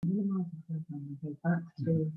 Back to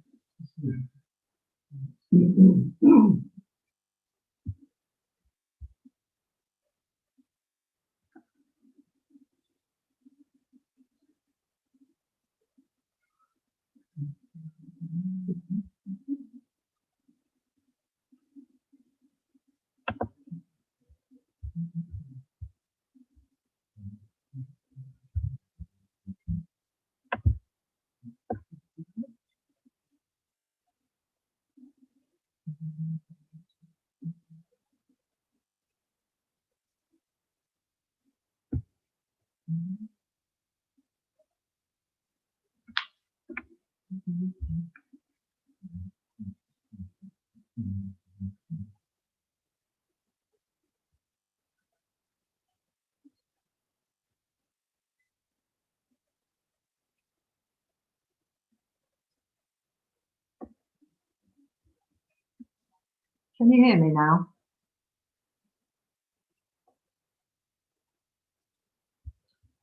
Can you hear me now?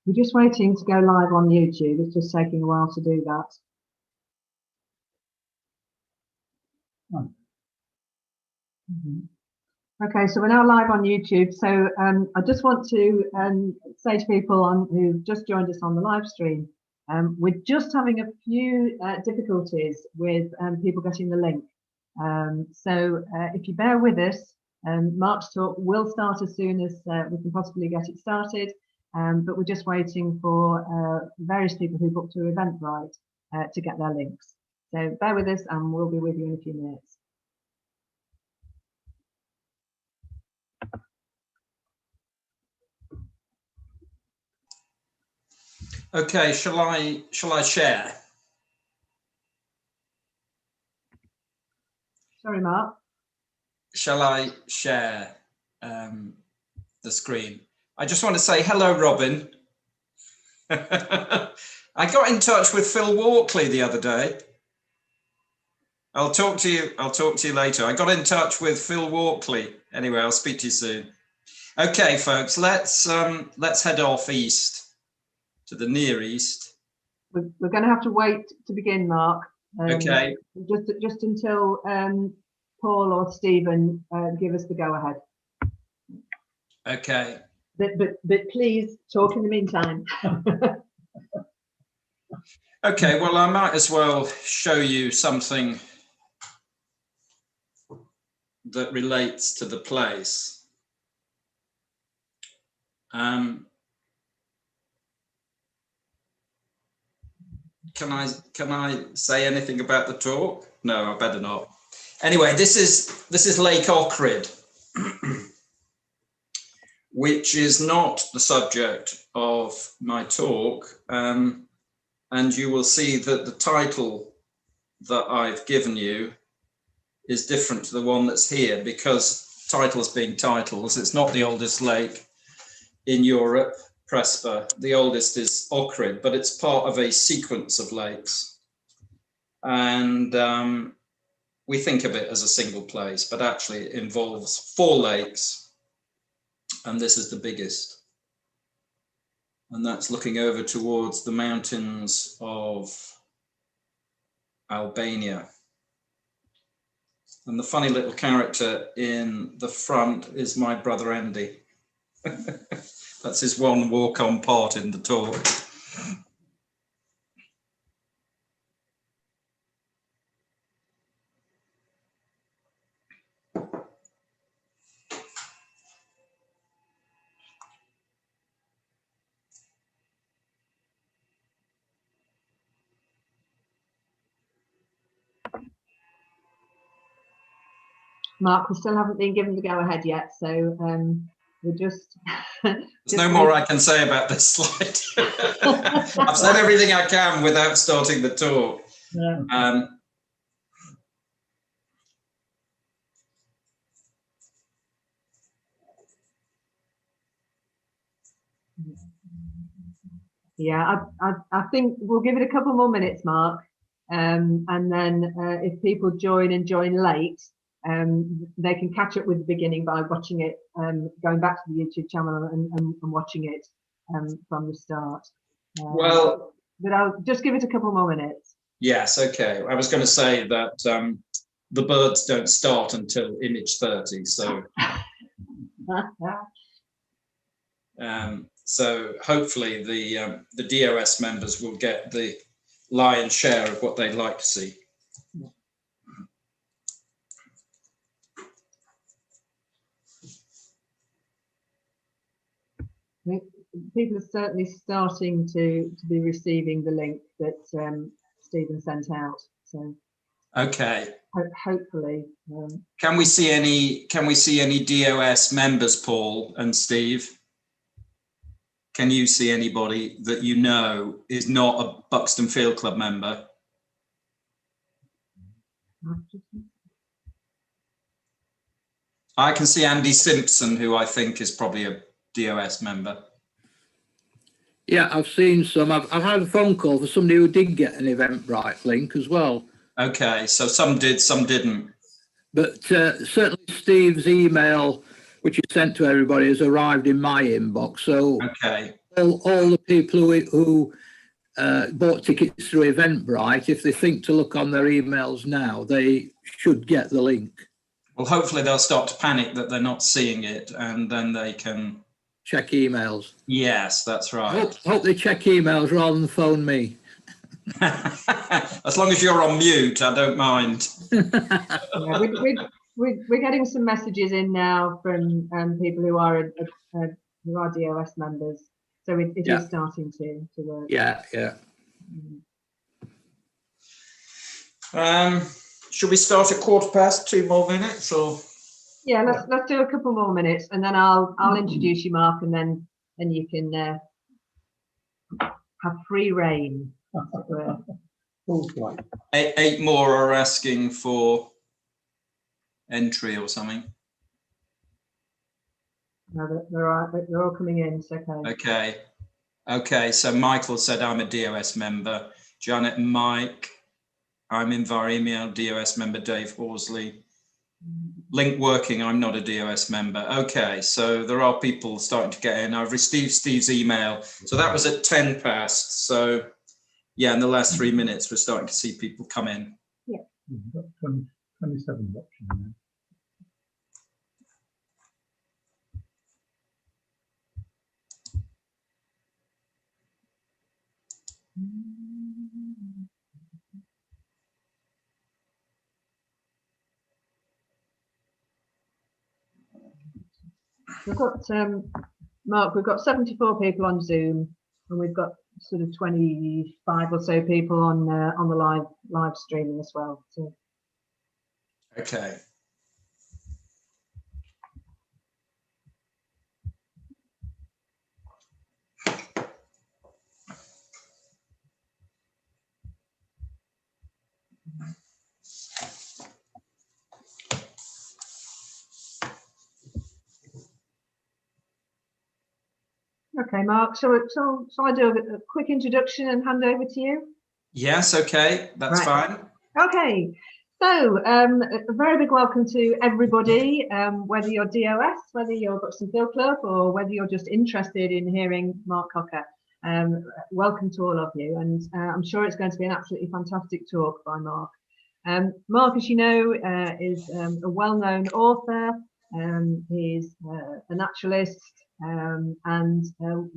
We're just waiting to go live on YouTube. It's just taking a while to do that. Oh. Okay, so we're now live on YouTube. So I just want to say to people who've just joined us on the live stream, we're just having a few difficulties with people getting the link. So if you bear with us, Mark's talk will start as soon as we can possibly get it started, but we're just waiting for various people who booked through Eventbrite to get their links. So bear with us and we'll be with you in a few minutes. Okay, shall I share? Sorry, Mark. Shall I share the screen? I just want to say hello, Robin. I got in touch with Phil Walkley the other day. I'll talk to you later. I got in touch with Phil Walkley. Anyway, I'll speak to you soon. Okay, folks, let's head off east to the Near East. We're going to have to wait to begin, Mark. Okay. Just until Paul or Stephen give us the go-ahead. Okay. But please talk in the meantime. Okay, well, I might as well show you something that relates to the place. Can I say anything about the talk? No, I better not. Anyway, this is Lake Ohrid, which is not the subject of my talk, and you will see that the title that I've given you is different to the one that's here, because titles being titles, it's not the oldest lake in Europe, Prespa. The oldest is Ohrid, but it's part of a sequence of lakes. And we think of it as a single place, but actually it involves 4 lakes, and this is the biggest. And that's looking over towards the mountains of Albania. And the funny little character in the front is my brother Andy. That's his one walk-on part in the talk. Mark, we still haven't been given the go-ahead yet, so we're just... There's no more I can say about this slide. I've said everything I can without starting the talk. Yeah. Yeah, I think we'll give it a couple more minutes, Mark, and then if people join late, they can catch up with the beginning by watching it, going back to the YouTube channel and watching it from the start. Well, but I'll just give it a couple more minutes. Yes, okay. I was going to say that the birds don't start until image 30, so so hopefully the DOS members will get the lion's share of what they'd like to see. People are certainly starting to be receiving the link that Stephen sent out. So okay. Hopefully. Can we see any DOS members, Paul and Steve? Can you see anybody that you know is not a Buxton Field Club member? I can see Andy Simpson, who I think is probably a DOS member. Yeah, I've seen some. I've had a phone call for somebody who did get an Eventbrite link as well. Okay, so some did, some didn't. But certainly Steve's email, which he sent to everybody, has arrived in my inbox. So okay, all the people who bought tickets through Eventbrite, if they think to look on their emails now, they should get the link. Well, hopefully they'll start to panic that they're not seeing it, and then they can check emails. Yes, that's right. Hope they check emails rather than phone me. As long as you're on mute, I don't mind. Yeah, we're getting some messages in now from people who are DOS members, so it is starting to work. Yeah. Should we start at 2:15? 2 more minutes, or? Yeah, let's do a couple more minutes, and then I'll introduce you, Mark, and then you can have free reign. Eight more are asking for entry or something. No, they're all coming in. It's okay. Okay. So Michael said I'm a DOS member. Janet and Mike, I'm Enviremail DOS member. Dave Horsley. Link working, I'm not a DOS member. Okay, so there are people starting to get in. I've received Steve's email. So that was at 10 past. So yeah, in the last 3 minutes, we're starting to see people come in. Yeah. We've got 27 watching now. We've got Mark. We've got 74 people on Zoom, and we've got sort of 25 or so people on the live streaming as well. So. Okay. Okay, Mark, so I do a quick introduction and hand over to you? Yes, okay, that's fine. Okay, so a very big welcome to everybody, whether you're DOS, whether you're Buxton Field Club, or whether you're just interested in hearing Mark Cocker. Welcome to all of you, and I'm sure it's going to be an absolutely fantastic talk by Mark. Mark, as you know, is a well-known author. He's a naturalist, and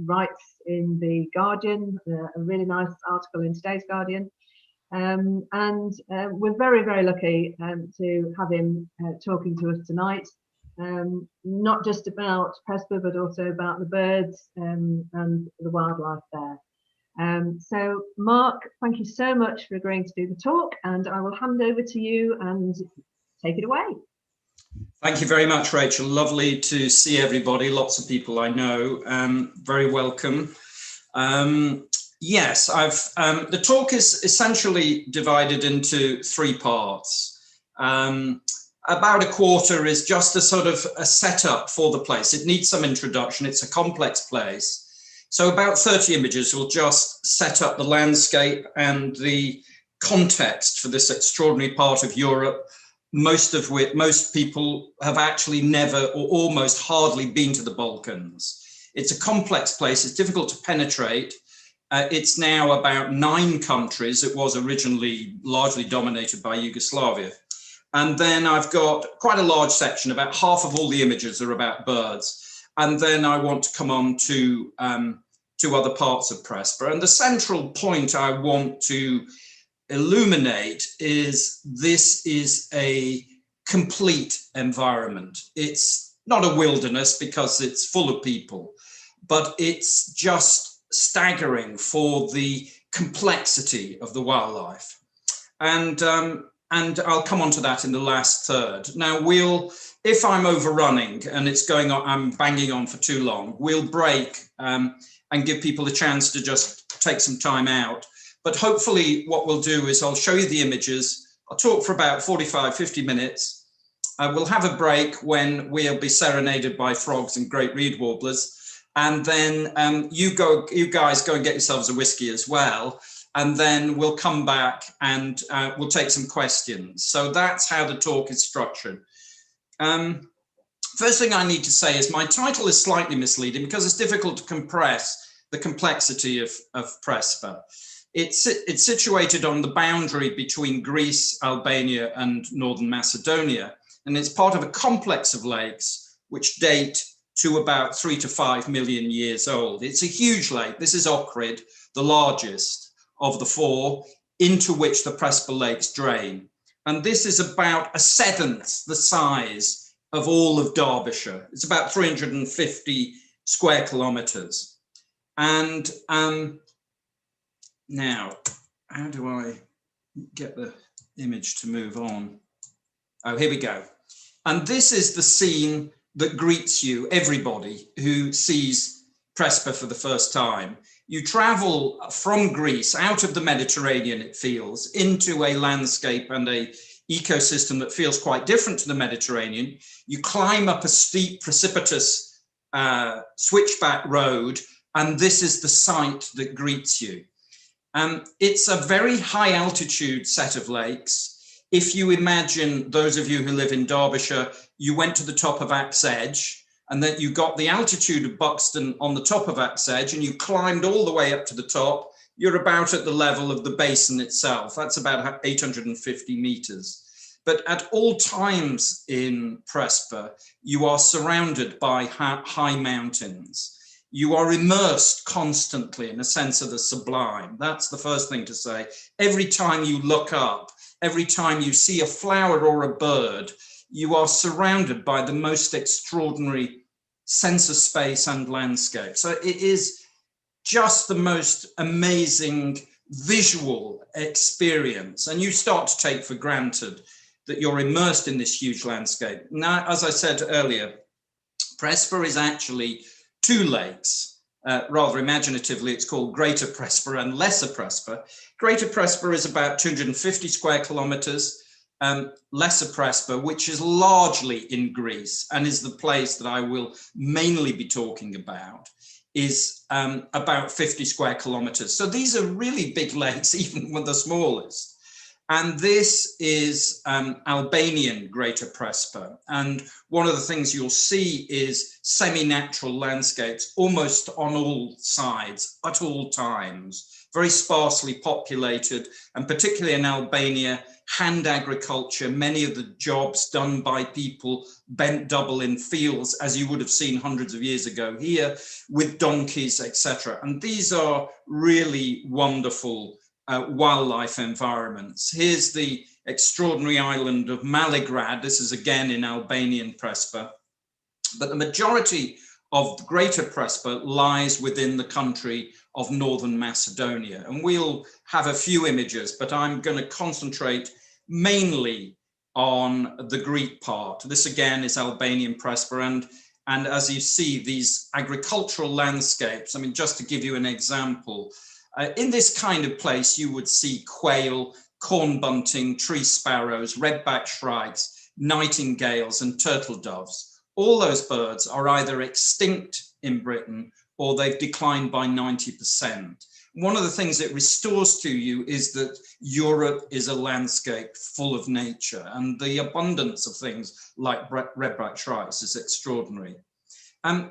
writes in the Guardian, a really nice article in today's Guardian, and we're very, very lucky to have him talking to us tonight, not just about Prespa, but also about the birds and the wildlife there. So Mark, thank you so much for agreeing to do the talk, and I will hand over to you and take it away. Thank you very much, Rachel. Lovely to see everybody. Lots of people I know. Very welcome. Yes, the talk is essentially divided into 3 parts. About a quarter is just a sort of a setup for the place. It needs some introduction. It's a complex place. So about 30 images will just set up the landscape and the context for this extraordinary part of Europe, most people have actually never or almost hardly been to the Balkans. It's a complex place. It's difficult to penetrate. It's now about 9 countries. It was originally largely dominated by Yugoslavia. And then I've got quite a large section, about half of all the images are about birds. And then I want to come on to other parts of Prespa. And the central point I want to illuminate is this is a complete environment. It's not a wilderness because it's full of people, but it's just staggering for the complexity of the wildlife. And I'll come on to that in the last third. Now if I'm overrunning and it's going on, I'm banging on for too long, we'll break and give people a chance to just take some time out. But hopefully what we'll do is I'll show you the images. I'll talk for about 45, 50 minutes. We'll have a break when we'll be serenaded by frogs and great reed warblers. And then you guys go and get yourselves a whiskey as well. And then we'll come back and we'll take some questions. So that's how the talk is structured. First thing I need to say is my title is slightly misleading because it's difficult to compress the complexity of Prespa. It's situated on the boundary between Greece, Albania, and Northern Macedonia. And it's part of a complex of lakes which date to about 3 to 5 million years old. It's a huge lake. This is Ohrid, the largest of the 4 into which the Prespa lakes drain. And this is about 1/7 the size of all of Derbyshire. It's about 350 square kilometers. And now, how do I get the image to move on? Oh, here we go. And this is the scene that greets you, everybody who sees Prespa for the first time. You travel from Greece, out of the Mediterranean, it feels, into a landscape and a ecosystem that feels quite different to the Mediterranean. You climb up a steep, precipitous switchback road, and this is the sight that greets you. It's a very high altitude set of lakes. If you imagine, those of you who live in Derbyshire, you went to the top of Axe Edge, and then you got the altitude of Buxton on the top of Axe Edge, and you climbed all the way up to the top. You're about at the level of the basin itself. That's about 850 meters. But at all times in Prespa, you are surrounded by high mountains. You are immersed constantly in a sense of the sublime. That's the first thing to say. Every time you look up, every time you see a flower or a bird, you are surrounded by the most extraordinary sense of space and landscape. So it is just the most amazing visual experience. And you start to take for granted that you're immersed in this huge landscape. Now, as I said earlier, Prespa is actually 2 lakes. Rather imaginatively, it's called Greater Prespa and Lesser Prespa. Greater Prespa is about 250 square kilometers. Lesser Prespa, which is largely in Greece and is the place that I will mainly be talking about, is about 50 square kilometers. So these are really big lakes, even with the smallest. And this is Albanian Greater Prespa. And one of the things you'll see is semi-natural landscapes almost on all sides at all times, very sparsely populated, and particularly in Albania, hand agriculture, many of the jobs done by people bent double in fields, as you would have seen hundreds of years ago here, with donkeys, etc. And these are really wonderful wildlife environments. Here's the extraordinary island of Maligrad. This is again in Albanian Prespa. But the majority of Greater Prespa lies within the country of Northern Macedonia. And we'll have a few images, but I'm going to concentrate mainly on the Greek part. This again is Albanian Prespa. And as you see, these agricultural landscapes, I mean, just to give you an example, in this kind of place, you would see quail, corn bunting, tree sparrows, redback shrikes, nightingales, and turtle doves. All those birds are either extinct in Britain or they've declined by 90%. One of the things it restores to you is that Europe is a landscape full of nature, and the abundance of things like redback shrikes is extraordinary.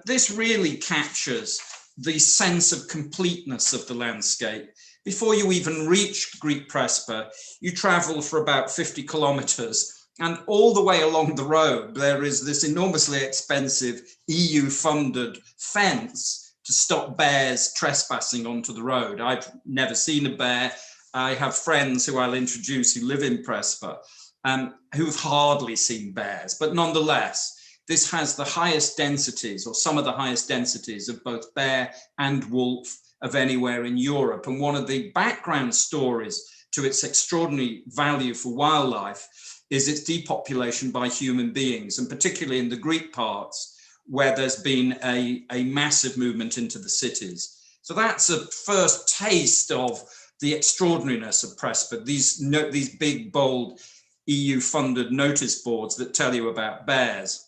This really captures the sense of completeness of the landscape. Before you even reach Lake Prespa, you travel for about 50 kilometers, and all the way along the road, there is this enormously expensive EU-funded fence to stop bears trespassing onto the road. I've never seen a bear. I have friends who I'll introduce who live in Prespa, who've hardly seen bears, but nonetheless, this has the highest densities, or some of the highest densities, of both bear and wolf of anywhere in Europe. And one of the background stories to its extraordinary value for wildlife is its depopulation by human beings, and particularly in the Greek parts, where there's been a massive movement into the cities. So that's a first taste of the extraordinariness of Prespa, these big, bold, EU-funded notice boards that tell you about bears.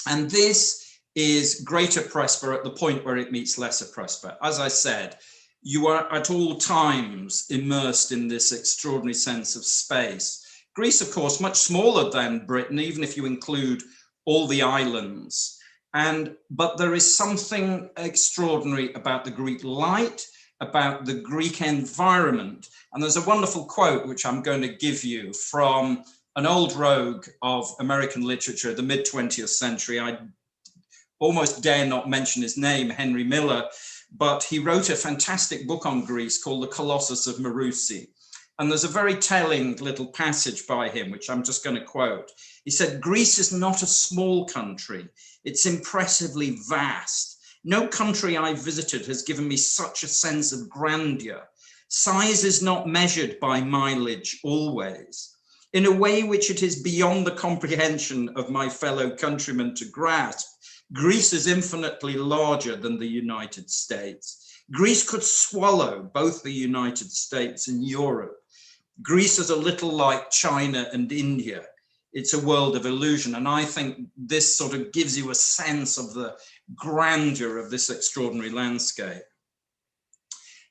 And this is Greater Prespa at the point where it meets Lesser Prespa. As I said, you are at all times immersed in this extraordinary sense of space. Greece, of course, much smaller than Britain, even if you include all the islands. But there is something extraordinary about the Greek light, about the Greek environment. And there's a wonderful quote, which I'm going to give you, from an old rogue of American literature, the mid-20th century. I almost dare not mention his name, Henry Miller, but he wrote a fantastic book on Greece called The Colossus of Marousi. And there's a very telling little passage by him, which I'm just going to quote. He said, "Greece is not a small country. It's impressively vast. No country I've visited has given me such a sense of grandeur. Size is not measured by mileage always. In a way which it is beyond the comprehension of my fellow countrymen to grasp, Greece is infinitely larger than the United States. Greece could swallow both the United States and Europe. Greece is a little like China and India. It's a world of illusion." And I think this sort of gives you a sense of the grandeur of this extraordinary landscape.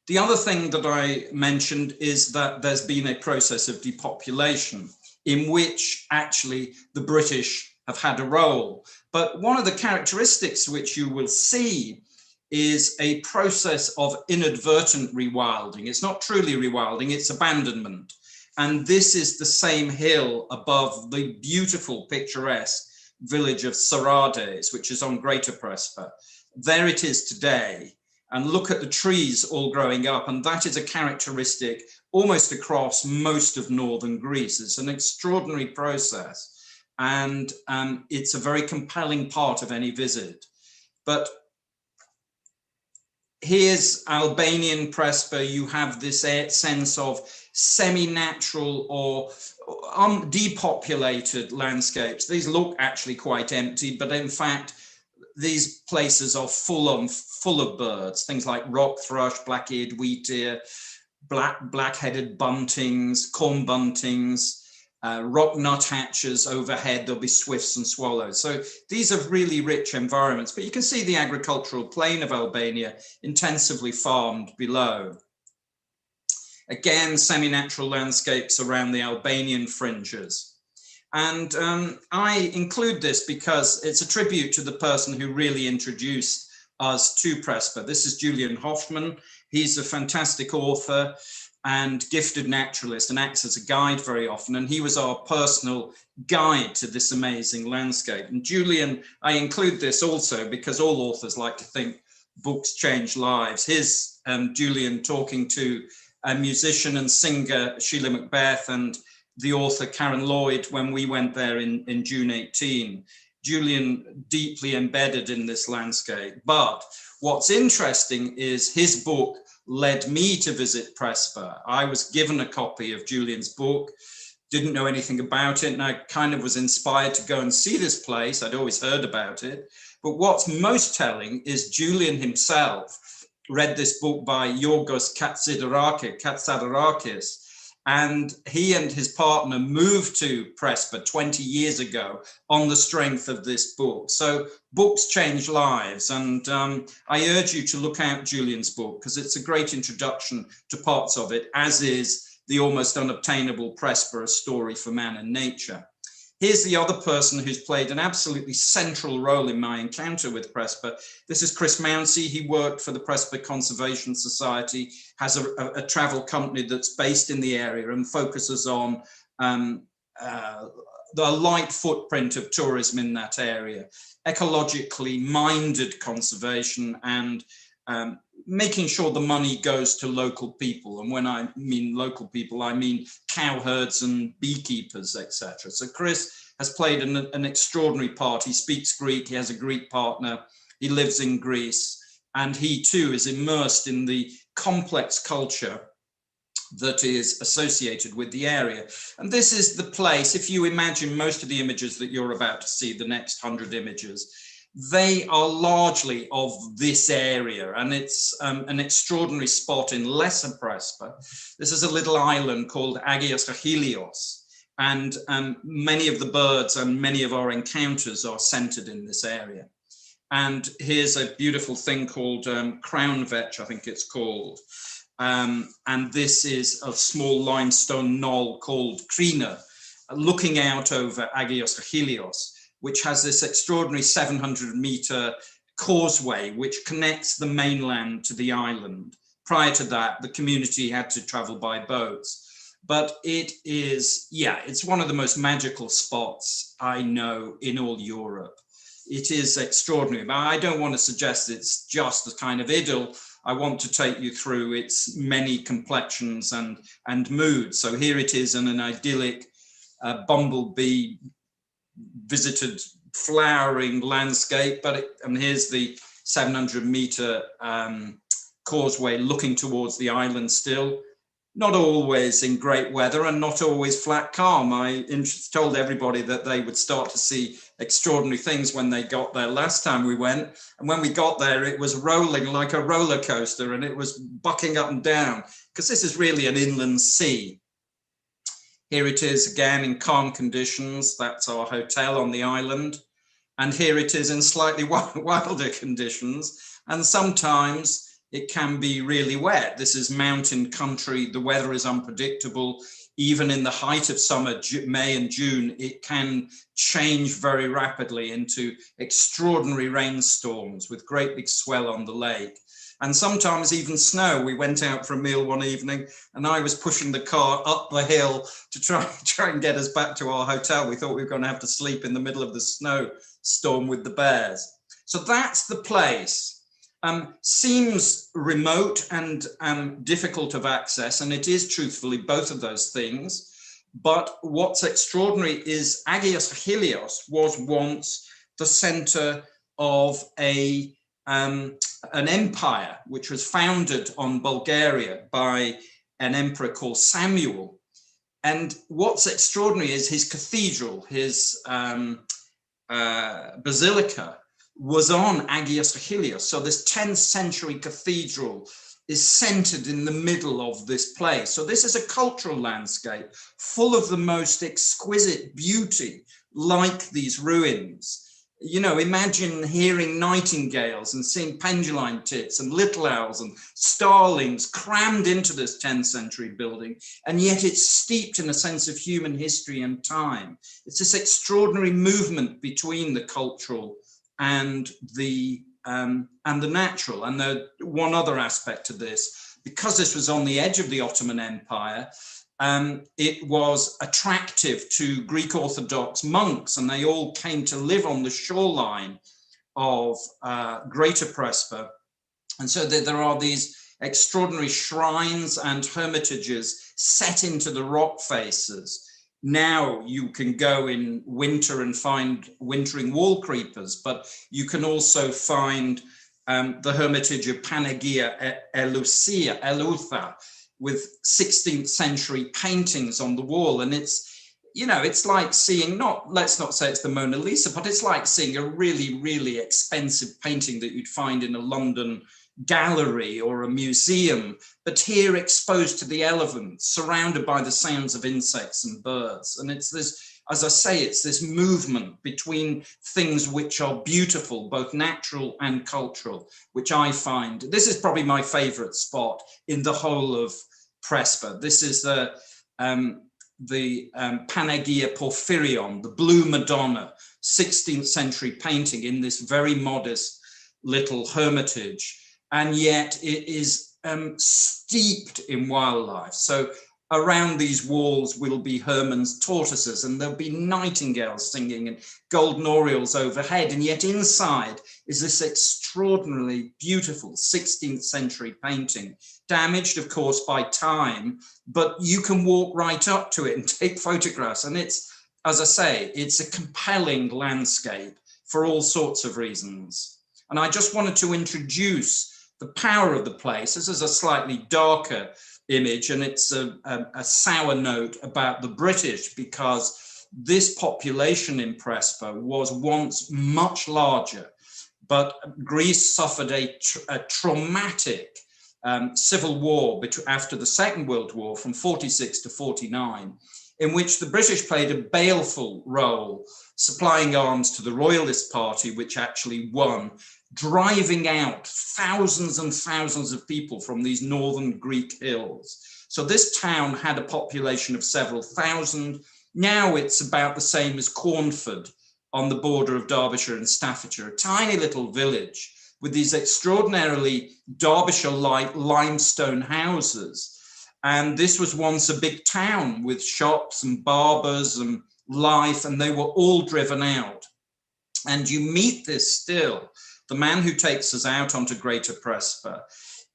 The other thing that I mentioned is that there's been a process of depopulation in which actually the British have had a role. But one of the characteristics which you will see is a process of inadvertent rewilding. It's not truly rewilding, it's abandonment. And this is the same hill above the beautiful, picturesque village of Sarades, which is on Greater Prespa. There it is today. And look at the trees all growing up. And that is a characteristic almost across most of northern Greece. It's an extraordinary process. And it's a very compelling part of any visit. But here's Albanian Prespa. You have this sense of semi-natural or depopulated landscapes. These look actually quite empty, but in fact, these places are full of birds, things like rock thrush, black-eared wheatear, black-headed buntings, corn buntings, rock nuthatches overhead. There'll be swifts and swallows. So these are really rich environments, but you can see the agricultural plain of Albania intensively farmed below. Again, semi-natural landscapes around the Albanian fringes. And I include this because it's a tribute to the person who really introduced us to Prespa. This is Julian Hoffman. He's a fantastic author and gifted naturalist and acts as a guide very often. And he was our personal guide to this amazing landscape. And Julian, I include this also because all authors like to think books change lives. Here's Julian talking to a musician and singer, Sheila Macbeth, and the author Karen Lloyd when we went there in June 18. Julian deeply embedded in this landscape. But what's interesting is his book led me to visit Prespa. I was given a copy of Julian's book, didn't know anything about it, and I kind of was inspired to go and see this place. I'd always heard about it. But what's most telling is Julian himself read this book by Yorgos Katsarakis, and he and his partner moved to Prespa 20 years ago on the strength of this book. So books change lives, and I urge you to look out Julian's book because it's a great introduction to parts of it, as is The Almost Unobtainable Prespa, A Story for Man and Nature. Here's the other person who's played an absolutely central role in my encounter with Prespa. This is Chris Mounsey. He worked for the Prespa Conservation Society, has a travel company that's based in the area and focuses on the light footprint of tourism in that area, ecologically minded conservation, and making sure the money goes to local people. And when I mean local people, I mean cowherds and beekeepers, etc. So Chris has played an extraordinary part. He speaks Greek, he has a Greek partner, he lives in Greece, and he too is immersed in the complex culture that is associated with the area. And this is the place, if you imagine most of the images that you're about to see, the next 100 images, they are largely of this area, and it's an extraordinary spot in Lesser Prespa. This is a little island called Agios Achilleos, and many of the birds and many of our encounters are centered in this area. And here's a beautiful thing called crown vetch, I think it's called. And this is a small limestone knoll called Krina, looking out over Agios Achilleos, which has this extraordinary 700-meter causeway which connects the mainland to the island. Prior to that, the community had to travel by boats. But it is, yeah, it's one of the most magical spots I know in all Europe. It is extraordinary, but I don't want to suggest it's just a kind of idyll. I want to take you through its many complexions and moods. So here it is in an idyllic bumblebee visited flowering landscape, and here's the 700-meter causeway looking towards the island still. Not always in great weather and not always flat calm. I told everybody that they would start to see extraordinary things when they got there last time we went. And when we got there, it was rolling like a roller coaster and it was bucking up and down because this is really an inland sea. Here it is again in calm conditions. That's our hotel on the island. And here it is in slightly wilder conditions. And sometimes it can be really wet. This is mountain country. The weather is unpredictable. Even in the height of summer, May and June, it can change very rapidly into extraordinary rainstorms with great big swell on the lake. And sometimes even snow. We went out for a meal one evening and I was pushing the car up the hill to try and get us back to our hotel. We thought we were going to have to sleep in the middle of the snowstorm with the bears. So that's the place. Seems remote and difficult of access, and it is truthfully both of those things. But what's extraordinary is Agios Achilleos was once the center of an empire which was founded on Bulgaria by an emperor called Samuel. And what's extraordinary is his cathedral, his basilica, was on Agios Achilleos. So this 10th century cathedral is centered in the middle of this place. So this is a cultural landscape full of the most exquisite beauty, like these ruins. You know, imagine hearing nightingales and seeing penduline tits and little owls and starlings crammed into this 10th century building, and yet it's steeped in a sense of human history and time. It's this extraordinary movement between the cultural and the natural. And the one other aspect to this, because this was on the edge of the Ottoman Empire, it was attractive to Greek Orthodox monks, and they all came to live on the shoreline of Greater Prespa. And so there are these extraordinary shrines and hermitages set into the rock faces. Now you can go in winter and find wintering wall creepers, but you can also find the hermitage of Panagia Eleutha with 16th century paintings on the wall. And it's, you know, it's like seeing, let's not say it's the Mona Lisa, but it's like seeing a really, really expensive painting that you'd find in a London gallery or a museum, but here exposed to the elements, surrounded by the sounds of insects and birds. And it's this, as I say, it's this movement between things which are beautiful, both natural and cultural, which I find, this is probably my favorite spot in the whole of Prespa. This is the Panagia Porphyrion, the Blue Madonna, 16th century painting in this very modest little hermitage, and yet it is steeped in wildlife. So around these walls will be Hermann's tortoises, and there'll be nightingales singing and golden orioles overhead, and yet inside is this extraordinarily beautiful 16th century painting, damaged of course by time, but you can walk right up to it and take photographs, and it's, as I say, it's a compelling landscape for all sorts of reasons. And I just wanted to introduce the power of the place. This is a slightly darker image, and it's a sour note about the British, because this population in Prespa was once much larger, but Greece suffered a traumatic civil war after the Second World War from 46 to 49, in which the British played a baleful role, supplying arms to the Royalist Party, which actually won, driving out thousands and thousands of people from these northern Greek hills. So this town had a population of several thousand. Now it's about the same as Cornford on the border of Derbyshire and Staffordshire, a tiny little village with these extraordinarily Derbyshire-like limestone houses. And this was once a big town with shops and barbers and life, and they were all driven out. And you meet this still. The man who takes us out onto Greater Prespa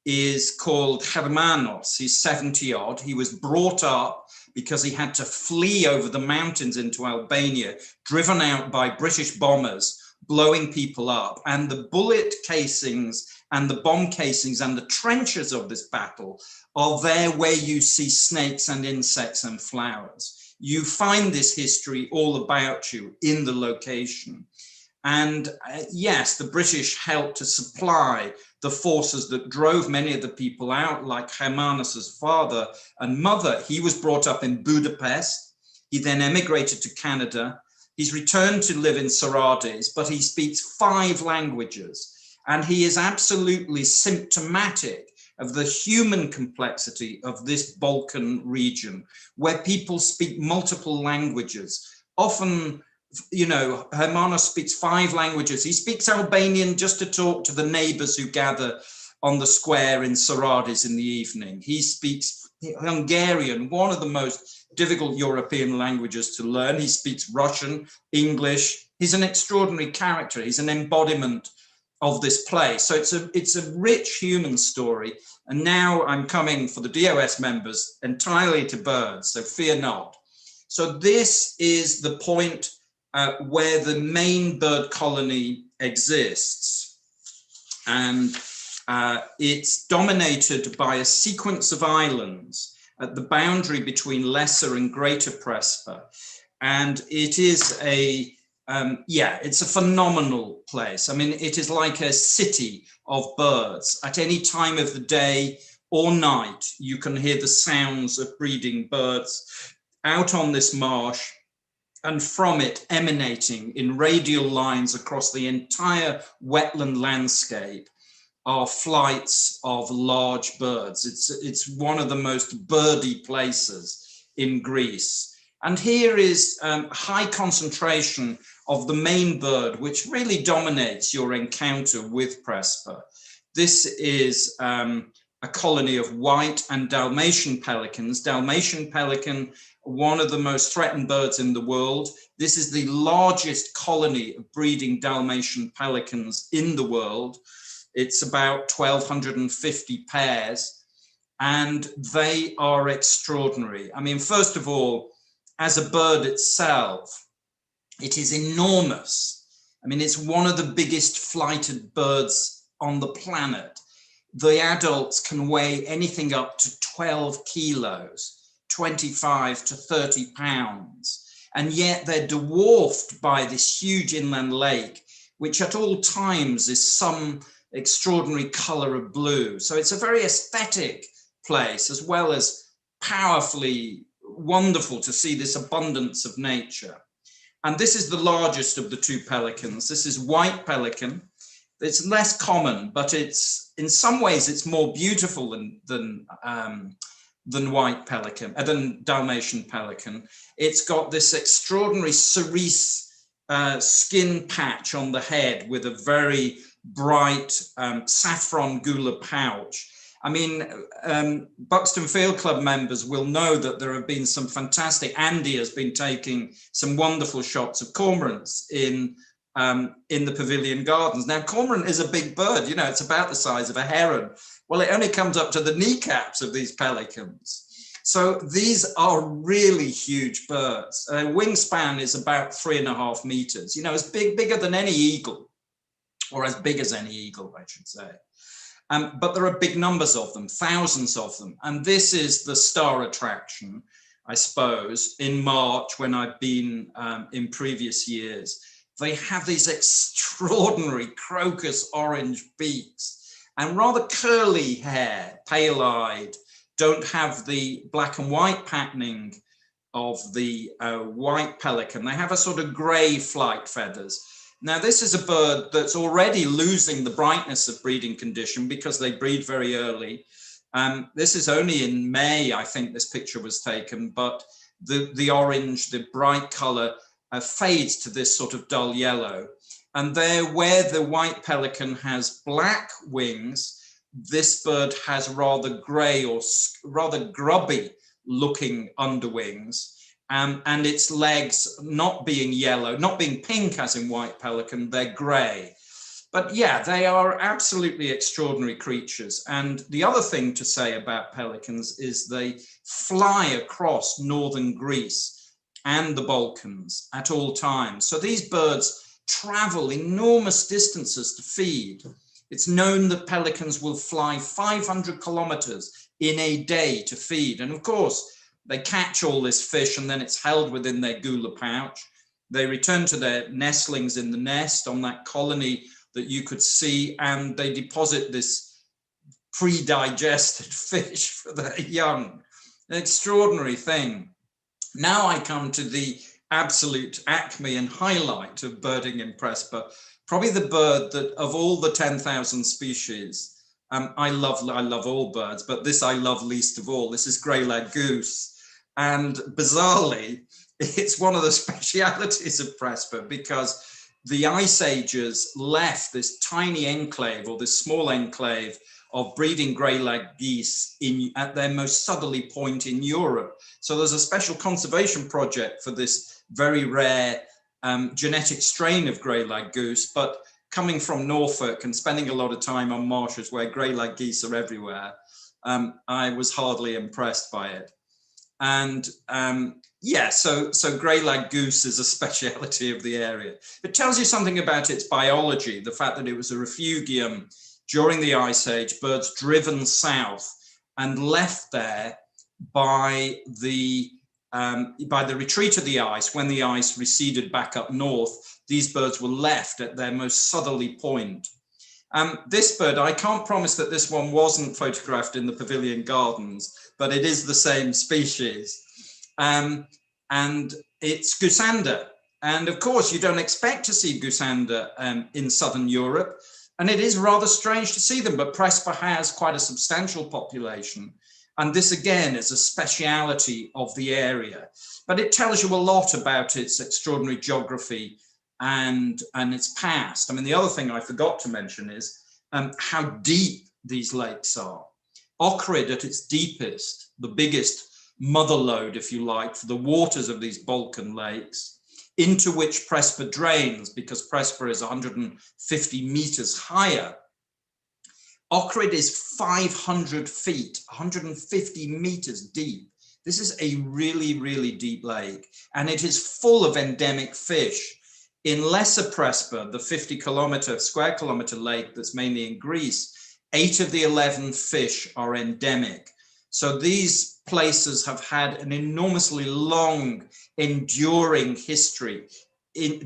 is called Hermanos. He's 70 odd. He was brought up because he had to flee over the mountains into Albania, driven out by British bombers, blowing people up. And the bullet casings and the bomb casings and the trenches of this battle are there where you see snakes and insects and flowers. You find this history all about you in the location. And yes, the British helped to supply the forces that drove many of the people out, like Hermanos's father and mother. He was brought up in Budapest. He then emigrated to Canada. He's returned to live in Saradis, but he speaks 5 languages. And he is absolutely symptomatic of the human complexity of this Balkan region, where people speak multiple languages. Often, you know, Hermanos speaks 5 languages. He speaks Albanian just to talk to the neighbors who gather on the square in Saradis in the evening. He speaks Hungarian, one of the most difficult European languages to learn. He speaks Russian, English. He's an extraordinary character. He's an embodiment of this place. So it's a rich human story. And now I'm coming for the DOS members entirely to birds, so fear not. So this is the point where the main bird colony exists. And it's dominated by a sequence of islands at the boundary between Lesser and Greater Prespa. And it is it's a phenomenal place. I mean, it is like a city of birds. At any time of the day or night, you can hear the sounds of breeding birds out on this marsh, and from it emanating in radial lines across the entire wetland landscape are flights of large birds. It's one of the most birdy places in Greece. And here is high concentration of the main bird, which really dominates your encounter with Prespa. This is a colony of white and Dalmatian pelicans. Dalmatian pelican, one of the most threatened birds in the world. This is the largest colony of breeding Dalmatian pelicans in the world. It's about 1,250 pairs, and they are extraordinary. I mean, first of all, as a bird itself, it is enormous. I mean, it's one of the biggest flighted birds on the planet. The adults can weigh anything up to 12 kilos. 25 to 30 pounds, and yet they're dwarfed by this huge inland lake, which at all times is some extraordinary color of blue. So it's a very aesthetic place, as well as powerfully wonderful to see this abundance of nature. And this is the largest of the 2 pelicans. This is white pelican. It's less common, but it's in some ways it's more beautiful than than white pelican, than Dalmatian pelican. It's got this extraordinary cerise skin patch on the head with a very bright saffron gular pouch. I mean, Buxton Field Club members will know that there have been some fantastic, Andy has been taking some wonderful shots of cormorants in the Pavilion Gardens. Now, cormorant is a big bird, you know, it's about the size of a heron. Well, it only comes up to the kneecaps of these pelicans. So these are really huge birds. Wingspan is about 3.5 meters, you know, it's bigger than any eagle, or as big as any eagle, I should say. But there are big numbers of them, thousands of them. And this is the star attraction, I suppose, in March when I've been in previous years. They have these extraordinary crocus orange beaks and rather curly hair, pale-eyed, don't have the black and white patterning of the white pelican. They have a sort of gray flight feathers. Now, this is a bird that's already losing the brightness of breeding condition because they breed very early. This is only in May, I think this picture was taken, but the orange, the bright color fades to this sort of dull yellow. And there, where the white pelican has black wings, this bird has rather gray or rather grubby looking underwings. And its legs not being yellow, not being pink as in white pelican, they're gray. But yeah, they are absolutely extraordinary creatures. And the other thing to say about pelicans is they fly across northern Greece and the Balkans at all times. So these birds travel enormous distances to feed. It's known that pelicans will fly 500 kilometers in a day to feed. And of course, they catch all this fish and then it's held within their gular pouch. They return to their nestlings in the nest on that colony that you could see, and they deposit this pre-digested fish for their young. An extraordinary thing. Now I come to the absolute acme and highlight of birding in Prespa, probably the bird that of all the 10,000 species, I love all birds, but this I love least of all. This is grey-legged goose. And bizarrely, it's one of the specialities of Prespa because the ice ages left this tiny enclave, or this small enclave of breeding grey-legged geese at their most southerly point in Europe. So there's a special conservation project for this very rare genetic strain of grey-legged goose, but coming from Norfolk and spending a lot of time on marshes where grey-legged geese are everywhere, I was hardly impressed by it. And yeah, so grey-legged goose is a speciality of the area. It tells you something about its biology, the fact that it was a refugium during the Ice Age, birds driven south and left there by the retreat of the ice. When the ice receded back up north, these birds were left at their most southerly point. This bird, I can't promise that this one wasn't photographed in the Pavilion Gardens, but it is the same species. And it's goosander. And of course, you don't expect to see goosander in Southern Europe. And it is rather strange to see them, but Prespa has quite a substantial population. And this again is a speciality of the area. But it tells you a lot about its extraordinary geography and its past. I mean, the other thing I forgot to mention is how deep these lakes are. Ochrid at its deepest, the biggest mother lode, if you like, for the waters of these Balkan lakes, into which Prespa drains, because Prespa is 150 meters higher. Ochrid is 500 feet, 150 meters deep. This is a really, really deep lake, and it is full of endemic fish. In Lesser Prespa, the 50 square kilometer lake that's mainly in Greece, 8 of the 11 fish are endemic. So these places have had an enormously long, enduring history,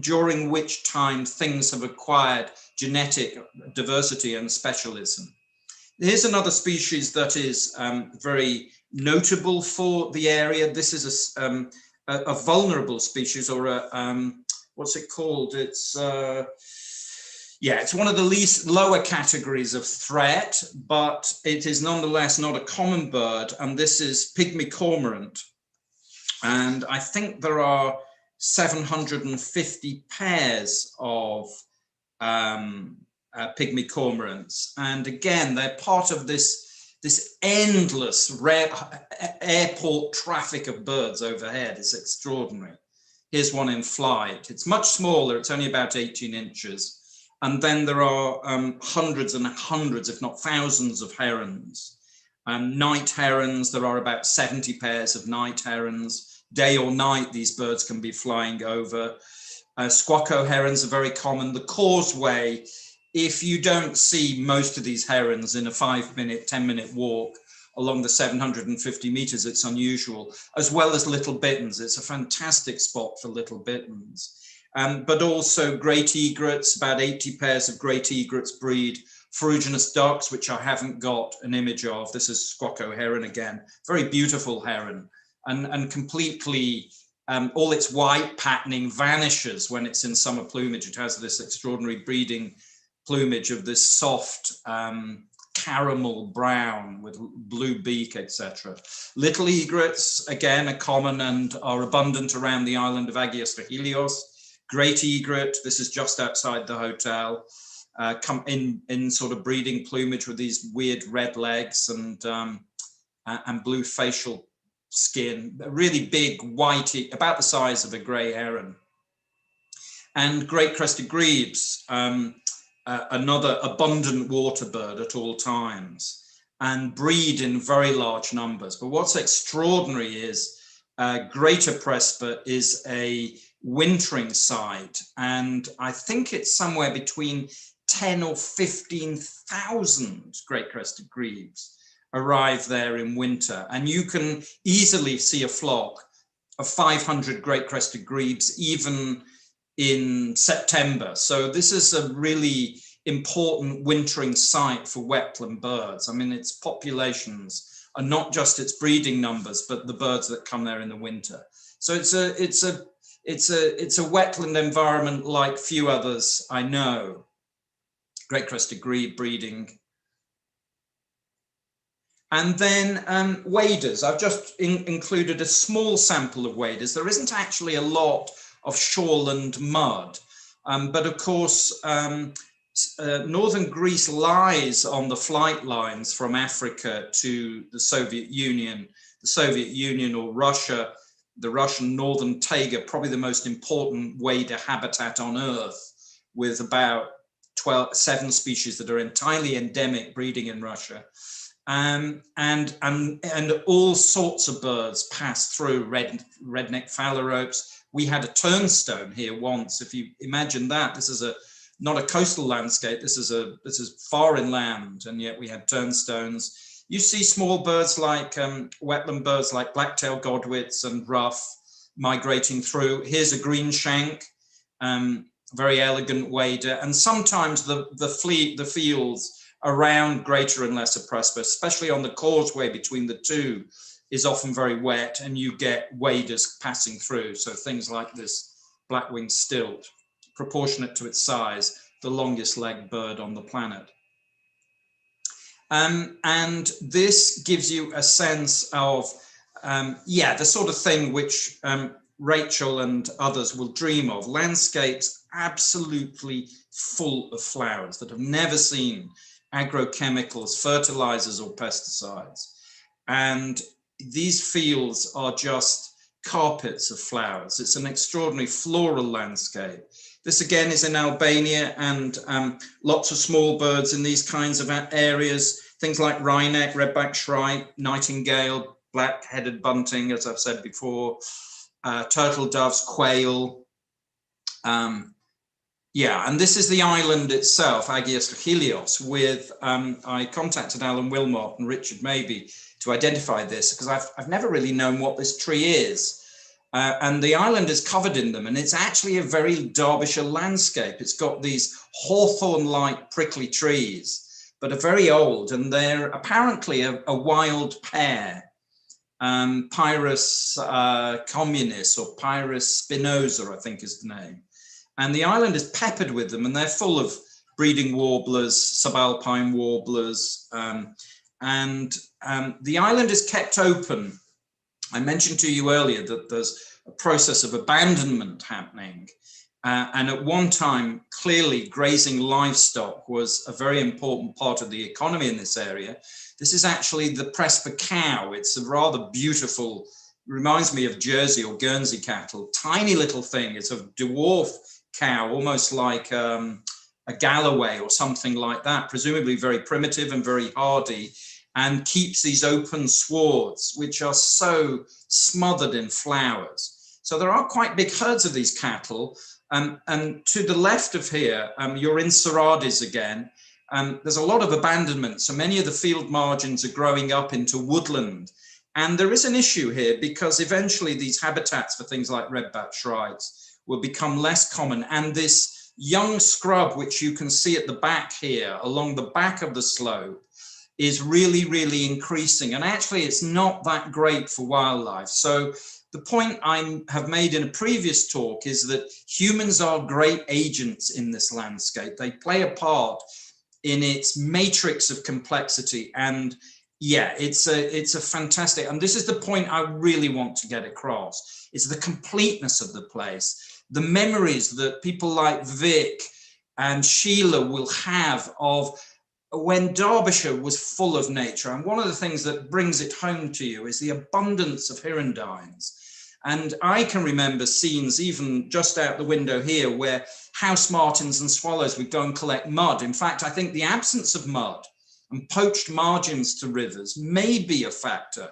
during which time things have acquired genetic diversity and specialism. Here's another species that is very notable for the area. This is a vulnerable species, or a, what's it called? It's, Yeah, it's one of the lower categories of threat, but it is nonetheless not a common bird. And this is pygmy cormorant. And I think there are 750 pairs of pygmy cormorants. And again, they're part of this endless airport traffic of birds overhead. It's extraordinary. Here's one in flight. It's much smaller. It's only about 18 inches. And then there are hundreds and hundreds, if not thousands, of herons. Night herons, there are about 70 pairs of night herons. Day or night, these birds can be flying over. Squacco herons are very common. The causeway, if you don't see most of these herons in a 5-minute, 10-minute walk along the 750 meters, it's unusual, as well as little bitterns. It's a fantastic spot for little bitterns. But also great egrets, about 80 pairs of great egrets breed. Ferruginous ducks, which I haven't got an image of. This is Squacco heron again, very beautiful heron, and completely, all its white patterning vanishes when it's in summer plumage. It has this extraordinary breeding plumage of this soft caramel brown with blue beak, etc. Little egrets, again, are common and are abundant around the island of Agios Rahilios. Great egret, this is just outside the hotel, come in sort of breeding plumage with these weird red legs and blue facial skin, really big, whitey, about the size of a grey heron. And great crested grebes, another abundant water bird at all times, and breed in very large numbers. But what's extraordinary is Greater Prespa is a wintering site, and I think it's somewhere between 10 or 15,000 great crested grebes arrive there in winter, and you can easily see a flock of 500 great crested grebes even in September. So this is a really important wintering site for wetland birds. I mean, its populations are not just its breeding numbers, but the birds that come there in the winter. So it's a wetland environment like few others I know. Great crested grebe breeding. And then waders. I've just included a small sample of waders. There isn't actually a lot of shoreland mud, but of course, northern Greece lies on the flight lines from Africa to the Soviet Union or Russia. The Russian northern taiga, probably the most important wader habitat on Earth, with about 7 species that are entirely endemic, breeding in Russia. And all sorts of birds pass through. Redneck phalaropes. We had a turnstone here once. If you imagine that, this is not a coastal landscape. This is far inland, and yet we had turnstones. You see small birds like wetland birds like black-tailed godwits and ruff migrating through. Here's a green shank, very elegant wader, and sometimes the fields around Greater and Lesser Prespa, especially on the causeway between the two, is often very wet, and you get waders passing through. So things like this black-winged stilt, proportionate to its size, the longest legged bird on the planet. And this gives you a sense of, the sort of thing which Rachel and others will dream of, landscapes absolutely full of flowers that have never seen agrochemicals, fertilizers or pesticides. And these fields are just carpets of flowers. It's an extraordinary floral landscape. This again is in Albania, and lots of small birds in these kinds of areas, things like wryneck, redback shrike, nightingale, black-headed bunting, as I've said before, turtle doves, quail. And this is the island itself, Agios Rahilios, with, I contacted Alan Wilmot and Richard Maybe to identify this, because I've never really known what this tree is. And the island is covered in them, and it's actually a very Derbyshire landscape. It's got these hawthorn-like prickly trees, but are very old, and they're apparently a wild pair. Pyrus communis or Pyrus spinosa, I think is the name. And the island is peppered with them, and they're full of breeding warblers, subalpine warblers, and the island is kept open. I mentioned to you earlier that there's a process of abandonment happening. And at one time, clearly grazing livestock was a very important part of the economy in this area. This is actually the Prespa cow. It's a rather beautiful, reminds me of Jersey or Guernsey cattle, tiny little thing. It's a dwarf cow, almost like a Galloway or something like that, presumably very primitive and very hardy, and keeps these open swards, which are so smothered in flowers. So there are quite big herds of these cattle. And to the left of here, you're in Cerrades again. There's a lot of abandonment. So many of the field margins are growing up into woodland. And there is an issue here because eventually these habitats for things like red-backed shrikes will become less common. And this young scrub, which you can see at the back here, along the back of the slope, is really, really increasing. And actually, it's not that great for wildlife. So the point I have made in a previous talk is that humans are great agents in this landscape. They play a part in its matrix of complexity. And yeah, it's a fantastic, and this is the point I really want to get across, is the completeness of the place. The memories that people like Vic and Sheila will have of when Derbyshire was full of nature. And one of the things that brings it home to you is the abundance of hirundines. And I can remember scenes even just out the window here where house martins and swallows would go and collect mud. In fact, I think the absence of mud and poached margins to rivers may be a factor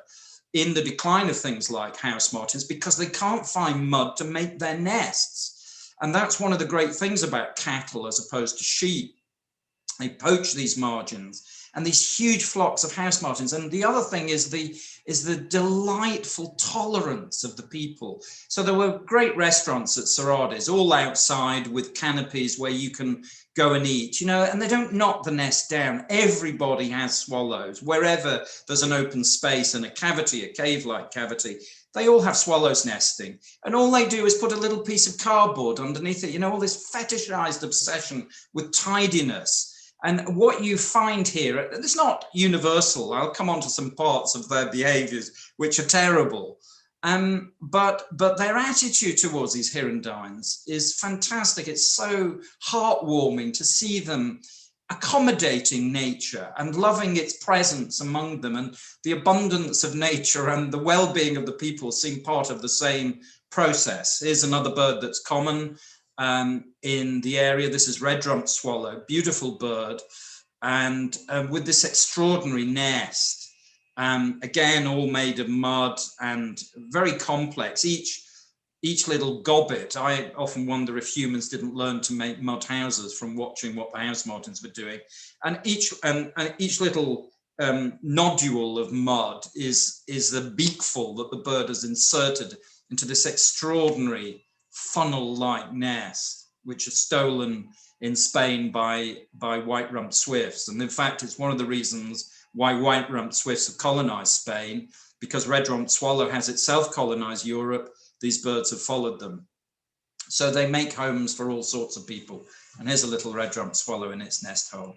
in the decline of things like house martins, because they can't find mud to make their nests. And that's one of the great things about cattle as opposed to sheep. They poach these margins and these huge flocks of house martins. And the other thing is the delightful tolerance of the people. So there were great restaurants at Cerrades, all outside with canopies where you can go and eat, you know, and they don't knock the nest down. Everybody has swallows. Wherever there's an open space and a cavity, a cave-like cavity, they all have swallows nesting. And all they do is put a little piece of cardboard underneath it, you know, all this fetishized obsession with tidiness. And what you find here, it's not universal. I'll come on to some parts of their behaviors, which are terrible. But their attitude towards these hirundines is fantastic. It's so heartwarming to see them accommodating nature and loving its presence among them, and the abundance of nature and the well-being of the people seem part of the same process. Here's another bird that's common in the area. This is red-rumped swallow, beautiful bird, and with this extraordinary nest. Again, all made of mud and very complex. Each little gobbet, I often wonder if humans didn't learn to make mud houses from watching what the house martins were doing. And each little nodule of mud is the beakful that the bird has inserted into this extraordinary funnel-like nest, which is stolen in Spain by white-rumped swifts. And in fact, it's one of the reasons why white-rumped swifts have colonized Spain, because red-rumped swallow has itself colonized Europe. These birds have followed them. So they make homes for all sorts of people. And here's a little red-rumped swallow in its nest hole.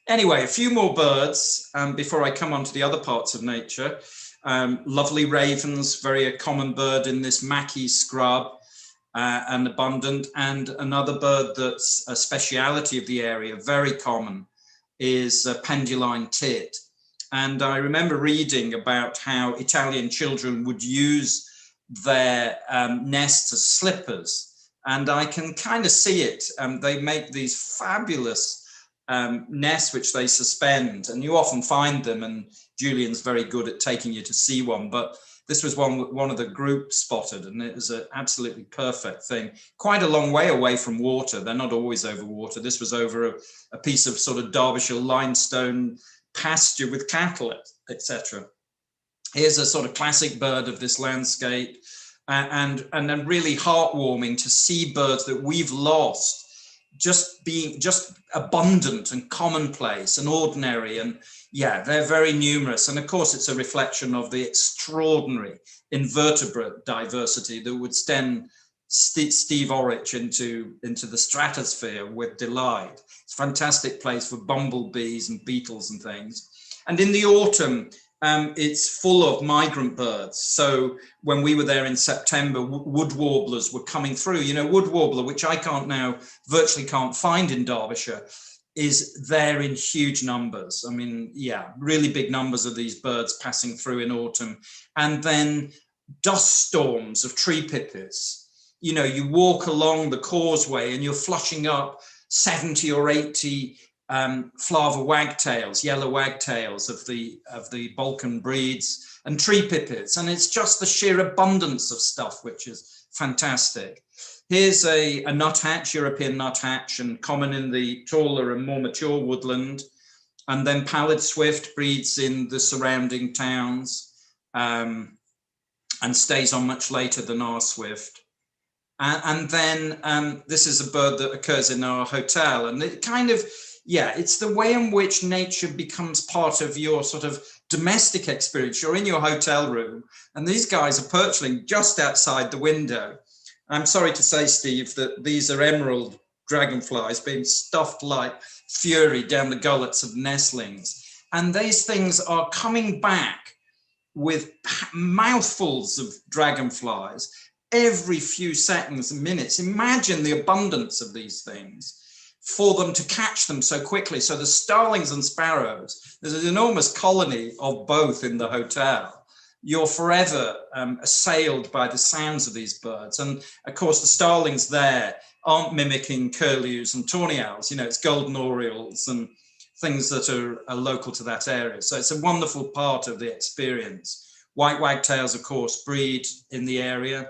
Anyway, a few more birds before I come on to the other parts of nature. Lovely ravens, very common bird in this maquis scrub, and abundant. And another bird that's a speciality of the area, very common, is a penduline tit. And I remember reading about how Italian children would use their nests as slippers, and I can kind of see it. They make these fabulous nests which they suspend, and you often find them, and Julian's very good at taking you to see one, but this was one of the group spotted, and it was an absolutely perfect thing. Quite a long way away from water. They're not always over water. This was over a piece of sort of Derbyshire limestone pasture with cattle, etc. Here's a sort of classic bird of this landscape, and then really heartwarming to see birds that we've lost just being just abundant and commonplace and ordinary. And yeah, they're very numerous. And of course, it's a reflection of the extraordinary invertebrate diversity that would Steve Orich into the stratosphere with delight. It's a fantastic place for bumblebees and beetles and things. And in the autumn, it's full of migrant birds. So when we were there in September, wood warblers were coming through. You know, wood warbler, which I virtually can't find in Derbyshire, is there in huge numbers. I mean, yeah, really big numbers of these birds passing through in autumn. And then dust storms of tree pipits. You know, you walk along the causeway and you're flushing up 70 or 80 Flava wagtails, yellow wagtails of the Balkan breeds, and tree pipits. And it's just the sheer abundance of stuff, which is fantastic. Here's a nuthatch, European nuthatch, and common in the taller and more mature woodland. And then pallid swift breeds in the surrounding towns and stays on much later than our swift. And then this is a bird that occurs in our hotel. And it kind of, yeah, it's the way in which nature becomes part of your sort of domestic experience. You're in your hotel room and these guys are perching just outside the window. I'm sorry to say, Steve, that these are emerald dragonflies being stuffed like fury down the gullets of nestlings. And these things are coming back with mouthfuls of dragonflies every few seconds and minutes. Imagine the abundance of these things for them to catch them so quickly. So the starlings and sparrows, there's an enormous colony of both in the hotel. You're forever assailed by the sounds of these birds. And of course, the starlings there aren't mimicking curlews and tawny owls. You know, it's golden orioles and things that are local to that area. So it's a wonderful part of the experience. White wagtails, of course, breed in the area.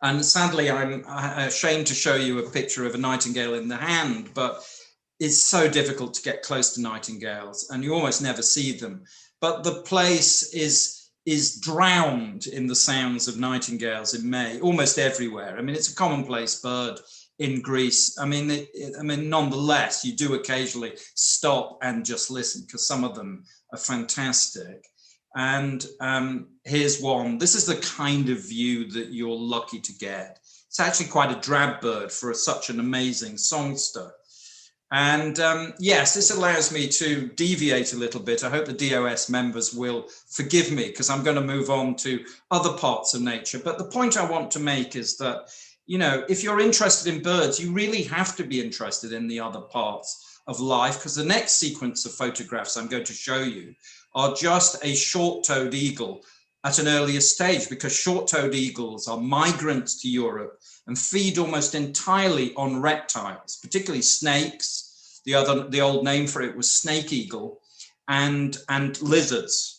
And sadly, I'm ashamed to show you a picture of a nightingale in the hand, but it's so difficult to get close to nightingales and you almost never see them. But the place is drowned in the sounds of nightingales in May, almost everywhere. I mean, it's a commonplace bird in Greece. I mean, nonetheless, you do occasionally stop and just listen because some of them are fantastic. And here's one. This is the kind of view that you're lucky to get. It's actually quite a drab bird for such an amazing songster. And yes, this allows me to deviate a little bit. I hope the DOS members will forgive me because I'm going to move on to other parts of nature. But the point I want to make is that, you know, if you're interested in birds, you really have to be interested in the other parts of life, because the next sequence of photographs I'm going to show you are just a short-toed eagle at an earlier stage, because short-toed eagles are migrants to Europe and feed almost entirely on reptiles, particularly snakes. The old name for it was snake eagle, and lizards.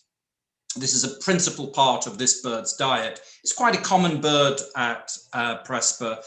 This is a principal part of this bird's diet. It's quite a common bird at Prespa.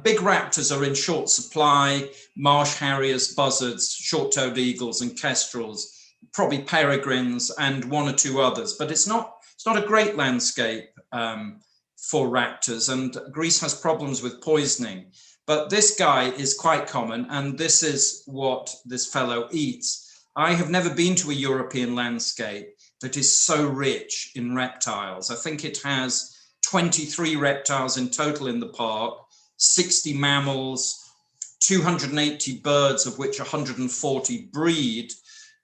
Big raptors are in short supply: marsh harriers, buzzards, short-toed eagles, and kestrels, probably peregrines, and one or two others. But it's not a great landscape for raptors, and Greece has problems with poisoning. But this guy is quite common, and this is what this fellow eats. I have never been to a European landscape that is so rich in reptiles. I think it has 23 reptiles in total in the park, 60 mammals, 280 birds, of which 140 breed,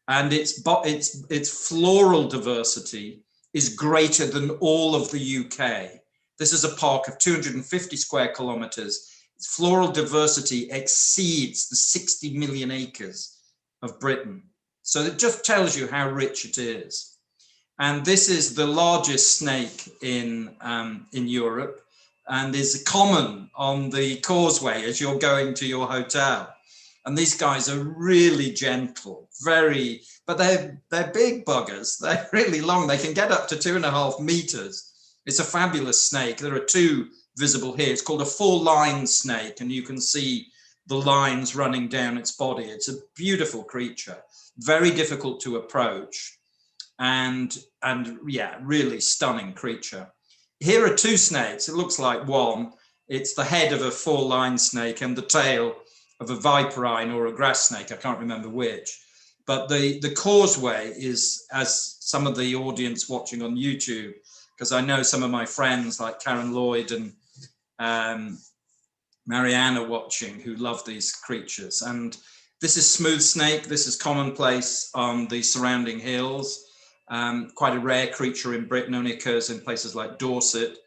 and its floral diversity is greater than all of the UK. This is a park of 250 square kilometers. Its floral diversity exceeds the 60 million acres of Britain. So it just tells you how rich it is. And this is the largest snake in Europe, and is common on the causeway as you're going to your hotel. And these guys are really gentle, but they're big buggers. They're really long. They can get up to 2.5 meters. It's a fabulous snake. There are two visible here. It's called a 4-line snake, and you can see the lines running down its body. It's a beautiful creature, very difficult to approach, and yeah, really stunning creature. Here are two snakes. It looks like one. It's the head of a 4-line snake and the tail of a viperine or a grass snake. I can't remember which. But the causeway is, as some of the audience watching on YouTube, because I know some of my friends like Karen Lloyd and Marianne watching, who love these creatures. And this is smooth snake. This is commonplace on the surrounding hills. Quite a rare creature in Britain, only occurs in places like Dorset.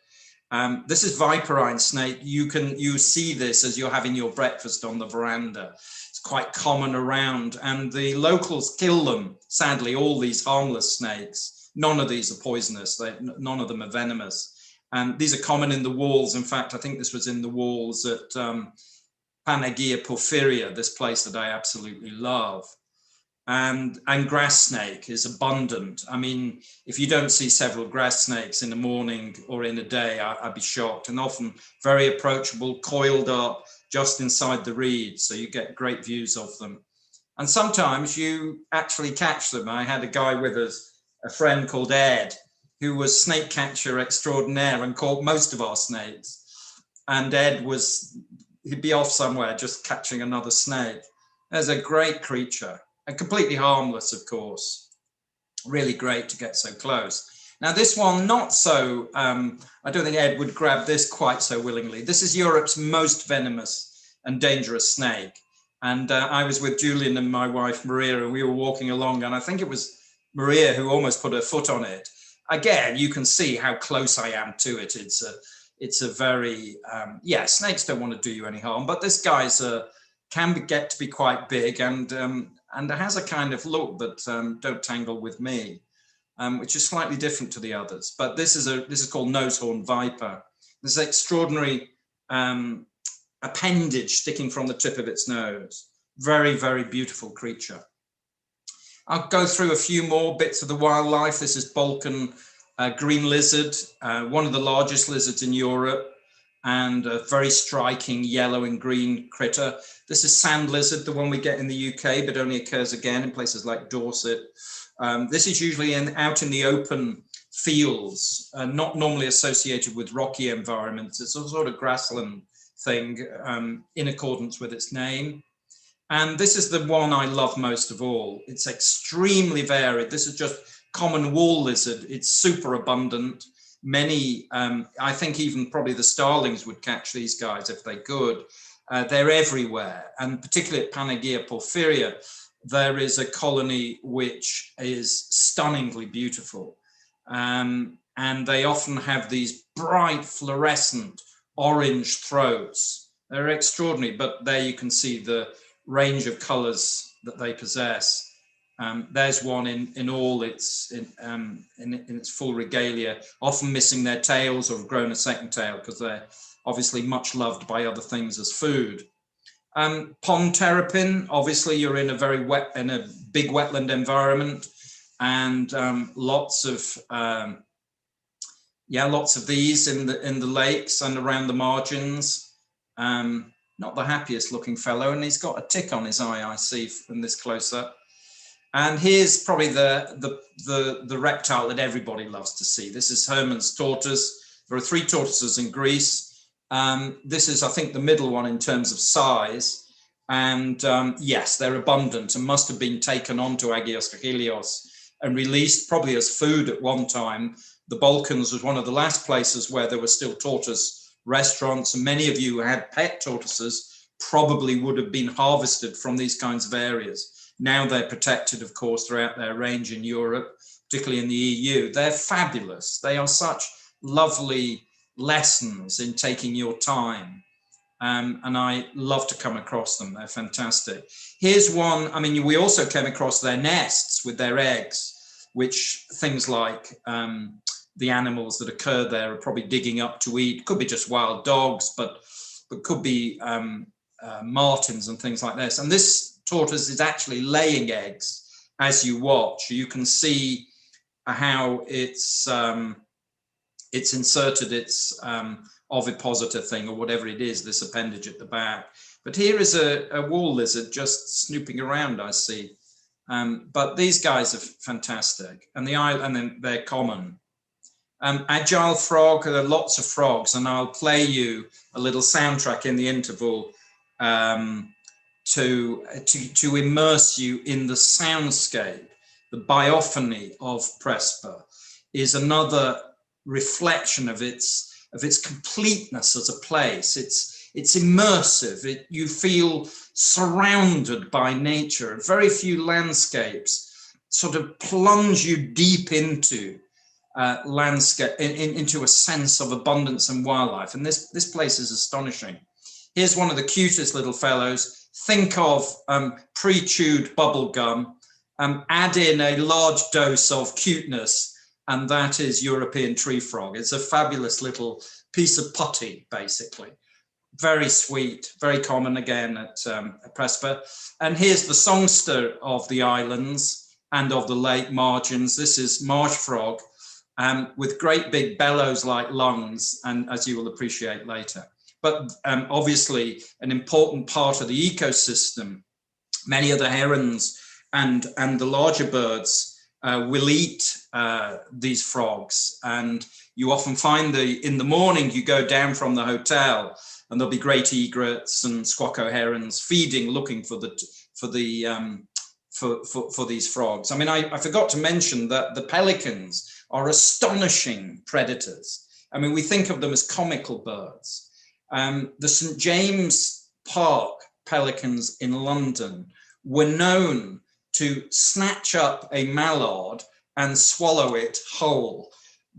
This is viperine snake. You see this as you're having your breakfast on the veranda. It's quite common around, and the locals kill them. Sadly, all these harmless snakes. None of these are poisonous. None of them are venomous. These are common in the walls. In fact, I think this was in the walls at Panagia Porphyria, this place that I absolutely love. And grass snake is abundant. I mean, if you don't see several grass snakes in the morning or in a day, I'd be shocked. And often very approachable, coiled up just inside the reeds, so you get great views of them. And sometimes you actually catch them. I had a guy with us, a friend called Ed, who was snake catcher extraordinaire and caught most of our snakes. And Ed he'd be off somewhere just catching another snake. There's a great creature. And completely harmless, of course. Really great to get so close. Now this one, not so, I don't think Ed would grab this quite so willingly. This is Europe's most venomous and dangerous snake. And I was with Julian and my wife Maria, and we were walking along, and I think it was Maria who almost put her foot on it. Again, you can see how close I am to it. It's a very, yeah, snakes don't want to do you any harm, but this guy's get to be quite big, and it has a kind of look that don't tangle with me, which is slightly different to the others. But this is called nosehorn viper. This extraordinary appendage sticking from the tip of its nose. Very, very beautiful creature. I'll go through a few more bits of the wildlife. This is Balkan green lizard, one of the largest lizards in Europe, and a very striking yellow and green critter. This is sand lizard, the one we get in the UK, but only occurs again in places like Dorset. This is usually out in the open fields, not normally associated with rocky environments. It's a sort of grassland thing in accordance with its name. And this is the one I love most of all. It's extremely varied. This is just common wall lizard. It's super abundant. Many, I think even probably the starlings would catch these guys if they could. They're everywhere, and particularly at Panagia Porphyria, there is a colony which is stunningly beautiful. And they often have these bright fluorescent orange throats. They're extraordinary, but there you can see the range of colors that they possess. There's one in all its in its full regalia, often missing their tails or have grown a second tail because they're obviously much loved by other things as food. Pond terrapin, obviously you're in a big wetland environment, and lots of these in the lakes and around the margins. Not the happiest looking fellow, and he's got a tick on his eye, I see from this close up. And here's probably the reptile that everybody loves to see. This is Hermann's tortoise. There are 3 tortoises in Greece. This is, I think, the middle one in terms of size. And yes, they're abundant and must have been taken onto Agios Achilleos and released probably as food at one time. The Balkans was one of the last places where there were still tortoise restaurants, and many of you who had pet tortoises probably would have been harvested from these kinds of areas. Now they're protected, of course, throughout their range in Europe, particularly in the EU. They're fabulous. They are such lovely lessons in taking your time. And I love to come across them. They're fantastic. Here's one. I mean, we also came across their nests with their eggs, which things like the animals that occur there are probably digging up to eat. Could be just wild dogs, but could be martins and things like this. And this tortoise is actually laying eggs as you watch. You can see how it's inserted its ovipositor thing or whatever it is, this appendage at the back. But here is a wall lizard just snooping around, I see. But these guys are fantastic, and then they're common. Agile frog, there are lots of frogs, and I'll play you a little soundtrack in the interval to immerse you in the soundscape. The biophony of Prespa is another reflection of its of its completeness as a place. It's immersive. You feel surrounded by nature. Very few landscapes sort of plunge you deep into landscape, into a sense of abundance and wildlife. And this place is astonishing. Here's one of the cutest little fellows. Think of pre-chewed bubble gum, add in a large dose of cuteness, and that is European tree frog. It's a fabulous little piece of putty, basically. Very sweet, very common again at Prespa. And here's the songster of the islands and of the lake margins. This is marsh frog with great big bellows-like lungs, and as you will appreciate later. But obviously an important part of the ecosystem. Many of the herons and the larger birds will eat these frogs, and you often find in the morning you go down from the hotel and there'll be great egrets and squacco herons feeding, looking for these frogs. I mean, I forgot to mention that the pelicans are astonishing predators. I mean, we think of them as comical birds. The St. James Park pelicans in London were known to snatch up a mallard and swallow it whole.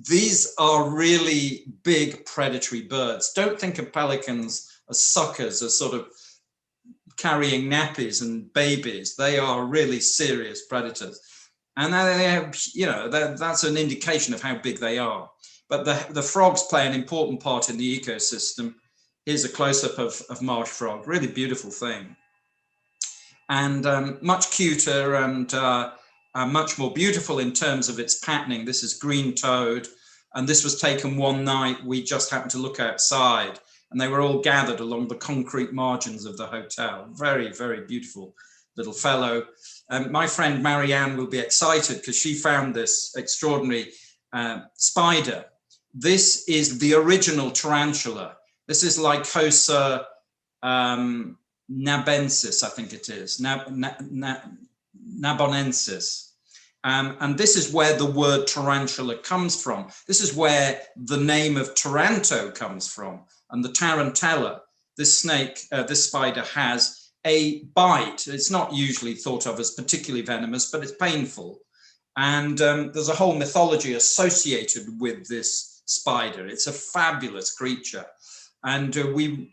These are really big predatory birds. Don't think of pelicans as suckers, as sort of carrying nappies and babies. They are really serious predators. And they have, you know, that's an indication of how big they are. But the frogs play an important part in the ecosystem. Here's a close-up of marsh frog, really beautiful thing. And much cuter and much more beautiful in terms of its patterning. This is green toad, and this was taken one night. We just happened to look outside, and they were all gathered along the concrete margins of the hotel. Very, very beautiful little fellow. My friend Marianne will be excited because she found this extraordinary spider. This is the original tarantula. This is Lycosa nabensis, I think it is, nabonensis. And this is where the word tarantula comes from. This is where the name of Taranto comes from. And the tarantella, this snake, this spider has a bite. It's not usually thought of as particularly venomous, but it's painful. And there's a whole mythology associated with this spider. It's a fabulous creature. And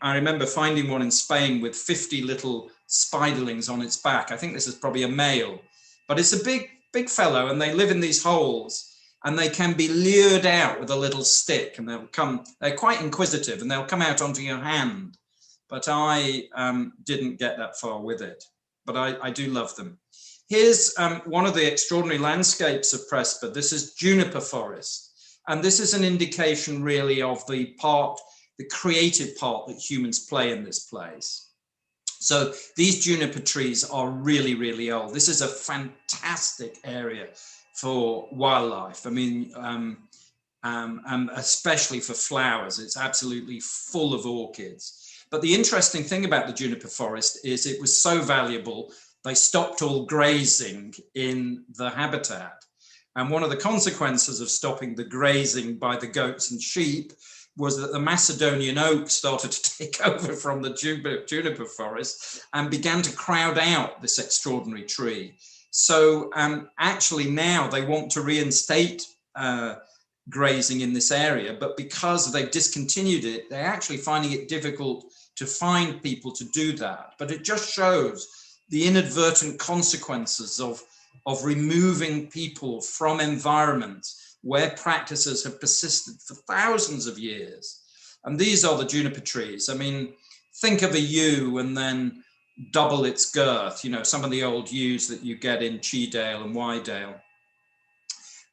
I remember finding one in Spain with 50 little spiderlings on its back. I think this is probably a male, but it's a big fellow, and they live in these holes, and they can be lured out with a little stick, and they're quite inquisitive, and they'll come out onto your hand. But I didn't get that far with it, but I do love them. Here's one of the extraordinary landscapes of Prespa. This is juniper forest, and this is an indication really of the creative part that humans play in this place. So these juniper trees are really, really old. This is a fantastic area for wildlife. I mean, especially for flowers. It's absolutely full of orchids. But the interesting thing about the juniper forest is it was so valuable, they stopped all grazing in the habitat. And one of the consequences of stopping the grazing by the goats and sheep was that the Macedonian oak started to take over from the juniper forest and began to crowd out this extraordinary tree. So actually now they want to reinstate grazing in this area, but because they've discontinued it, they're actually finding it difficult to find people to do that. But it just shows the inadvertent consequences of removing people from environments where practices have persisted for thousands of years. And these are the juniper trees. I mean, think of a yew and then double its girth, you know, some of the old yews that you get in Cheedale and Wydale.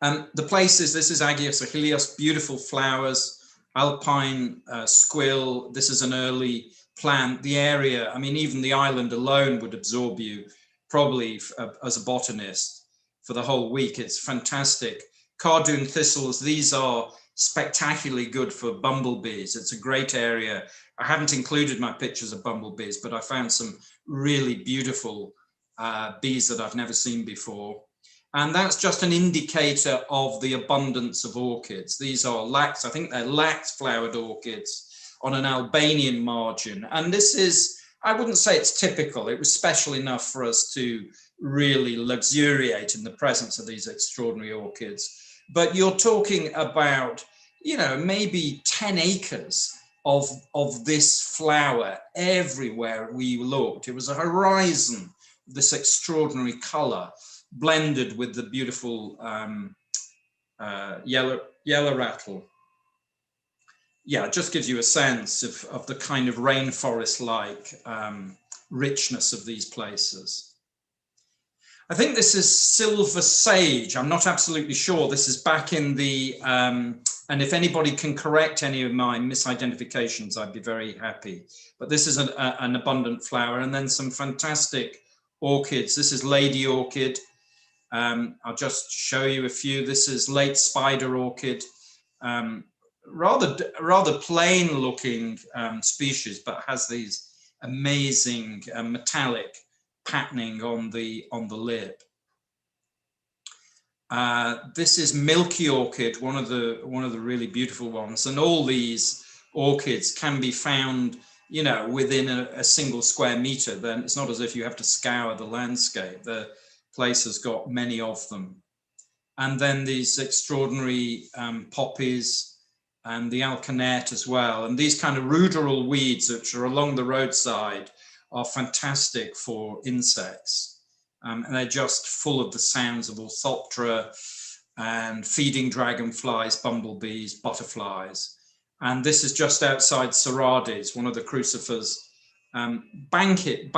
The places, this is Agios achilleos, beautiful flowers, alpine squill. This is an early plant. The area, I mean, even the island alone would absorb you probably as a botanist for the whole week. It's fantastic. Cardoon thistles, these are spectacularly good for bumblebees. It's a great area. I haven't included my pictures of bumblebees, but I found some really beautiful bees that I've never seen before. And that's just an indicator of the abundance of orchids. These are lax, I think they're lax flowered orchids on an Albanian margin. And this is, I wouldn't say it's typical. It was special enough for us to really luxuriate in the presence of these extraordinary orchids. But you're talking about, you know, maybe 10 acres of this flower everywhere we looked. It was a horizon, this extraordinary color, blended with the beautiful yellow rattle. Yeah, it just gives you a sense of the kind of rainforest-like richness of these places. I think this is silver sage. I'm not absolutely sure. This is back in the, and if anybody can correct any of my misidentifications, I'd be very happy. But this is an abundant flower, and then some fantastic orchids. This is lady orchid. I'll just show you a few. This is late spider orchid. Rather plain looking species, but has these amazing metallic patterning on the lip. This is milky orchid, one of the really beautiful ones, and all these orchids can be found, you know, within a single square meter. Then it's not as if you have to scour the landscape. The place has got many of them. And then these extraordinary poppies and the alkanet as well. And these kind of ruderal weeds, which are along the roadside, are fantastic for insects. And they're just full of the sounds of Orthoptera and feeding dragonflies, bumblebees, butterflies. And this is just outside Serades, one of the crucifers, blanketed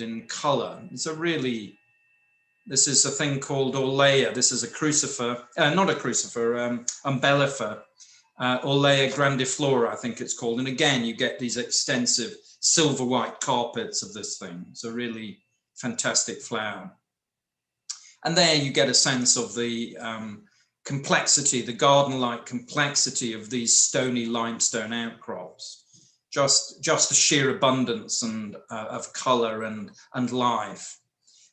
in color. It's a really, this is a thing called Orlea. This is a crucifer, not a crucifer, umbellifer, Orlea grandiflora, I think it's called. And again, you get these extensive silver white carpets of this thing. It's a really fantastic flower. And there you get a sense of the complexity, the garden-like complexity of these stony limestone outcrops. Just a sheer abundance and of color and life.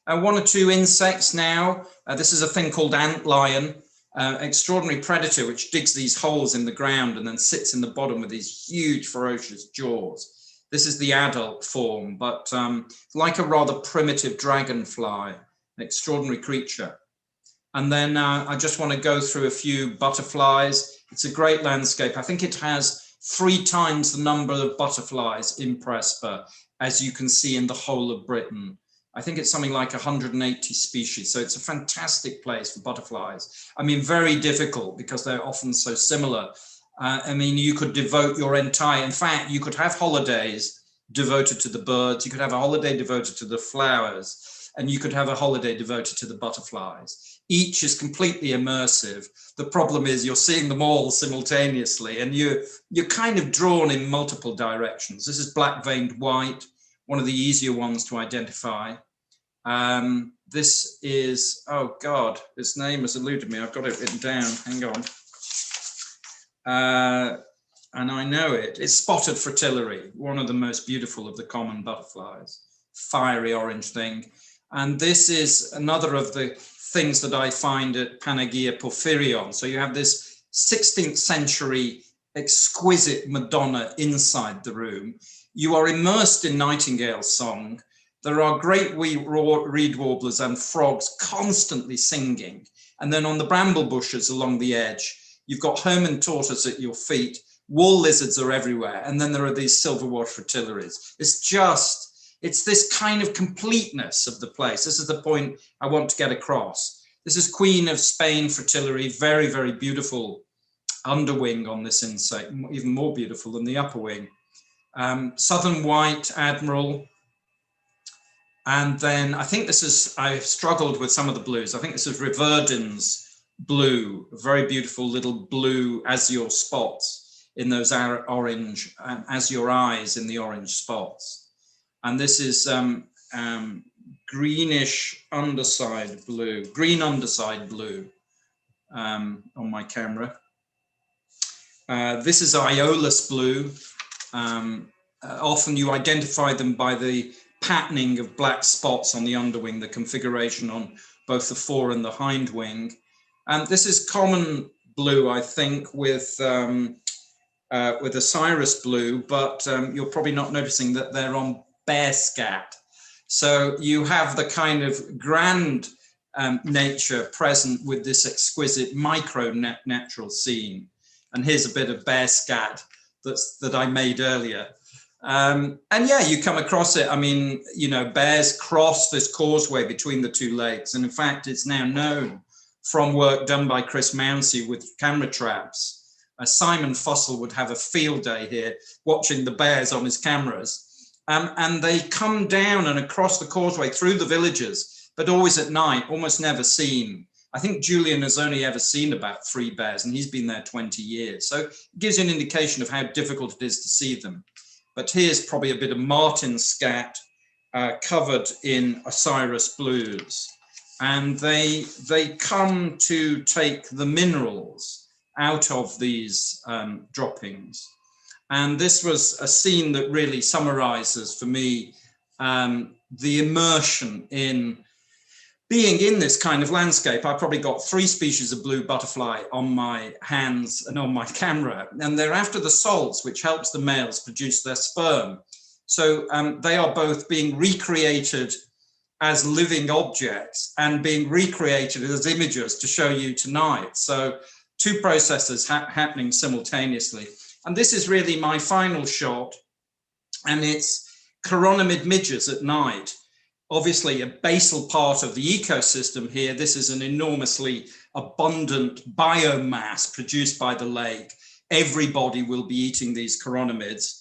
One or two insects now. This is a thing called antlion, extraordinary predator which digs these holes in the ground and then sits in the bottom with these huge ferocious jaws. This is the adult form, but like a rather primitive dragonfly, an extraordinary creature. And then I just want to go through a few butterflies. It's a great landscape. I think it has 3 times the number of butterflies in Prespa, as you can see in the whole of Britain. I think it's something like 180 species. So it's a fantastic place for butterflies. I mean, very difficult because they're often so similar. I mean, you could devote your entire, in fact, you could have holidays devoted to the birds, you could have a holiday devoted to the flowers, and you could have a holiday devoted to the butterflies. Each is completely immersive. The problem is you're seeing them all simultaneously, and you're kind of drawn in multiple directions. This is black-veined white, one of the easier ones to identify. This is, oh God, its name has eluded me. I've got it written down, hang on. And I know it. It's spotted fritillary, one of the most beautiful of the common butterflies, fiery orange thing. And this is another of the things that I find at Panagia Porphyrion. So you have this 16th century exquisite Madonna inside the room. You are immersed in nightingale's song. There are great reed warblers and frogs constantly singing. And then on the bramble bushes along the edge, you've got hermit tortoise at your feet, wall lizards are everywhere, and then there are these silverwash fritillaries. It's this kind of completeness of the place. This is the point I want to get across. This is Queen of Spain fritillary, very, very beautiful underwing on this insect, even more beautiful than the upper wing. Southern white admiral. And then I think this is, I've struggled with some of the blues. I think this is Riverdin's blue, very beautiful little blue azure spots in those orange, azure eyes in the orange spots. And this is greenish underside blue, green underside blue on my camera. This is Iolus blue. Often you identify them by the patterning of black spots on the underwing, the configuration on both the fore and the hind wing. And this is common blue, I think, with Osiris blue, but you're probably not noticing that they're on bare scat. So you have the kind of grand nature present with this exquisite micro natural scene. And here's a bit of bare scat that I made earlier. And yeah, you come across it. I mean, you know, bears cross this causeway between the two lakes. And in fact, it's now known from work done by Chris Mounsey with camera traps. Simon Fussell would have a field day here watching the bears on his cameras. And they come down and across the causeway through the villages, but always at night, almost never seen. I think Julian has only ever seen about 3 bears, and he's been there 20 years. So it gives you an indication of how difficult it is to see them. But here's probably a bit of martin scat covered in Osiris blues. And they come to take the minerals out of these droppings. And this was a scene that really summarizes for me the immersion in being in this kind of landscape. I probably got 3 species of blue butterfly on my hands and on my camera, and they're after the salts, which helps the males produce their sperm. So they are both being recreated as living objects and being recreated as images to show you tonight. So 2 processes happening simultaneously. And this is really my final shot, and it's chironomid midges at night. Obviously a basal part of the ecosystem here. This is an enormously abundant biomass produced by the lake. Everybody will be eating these chironomids,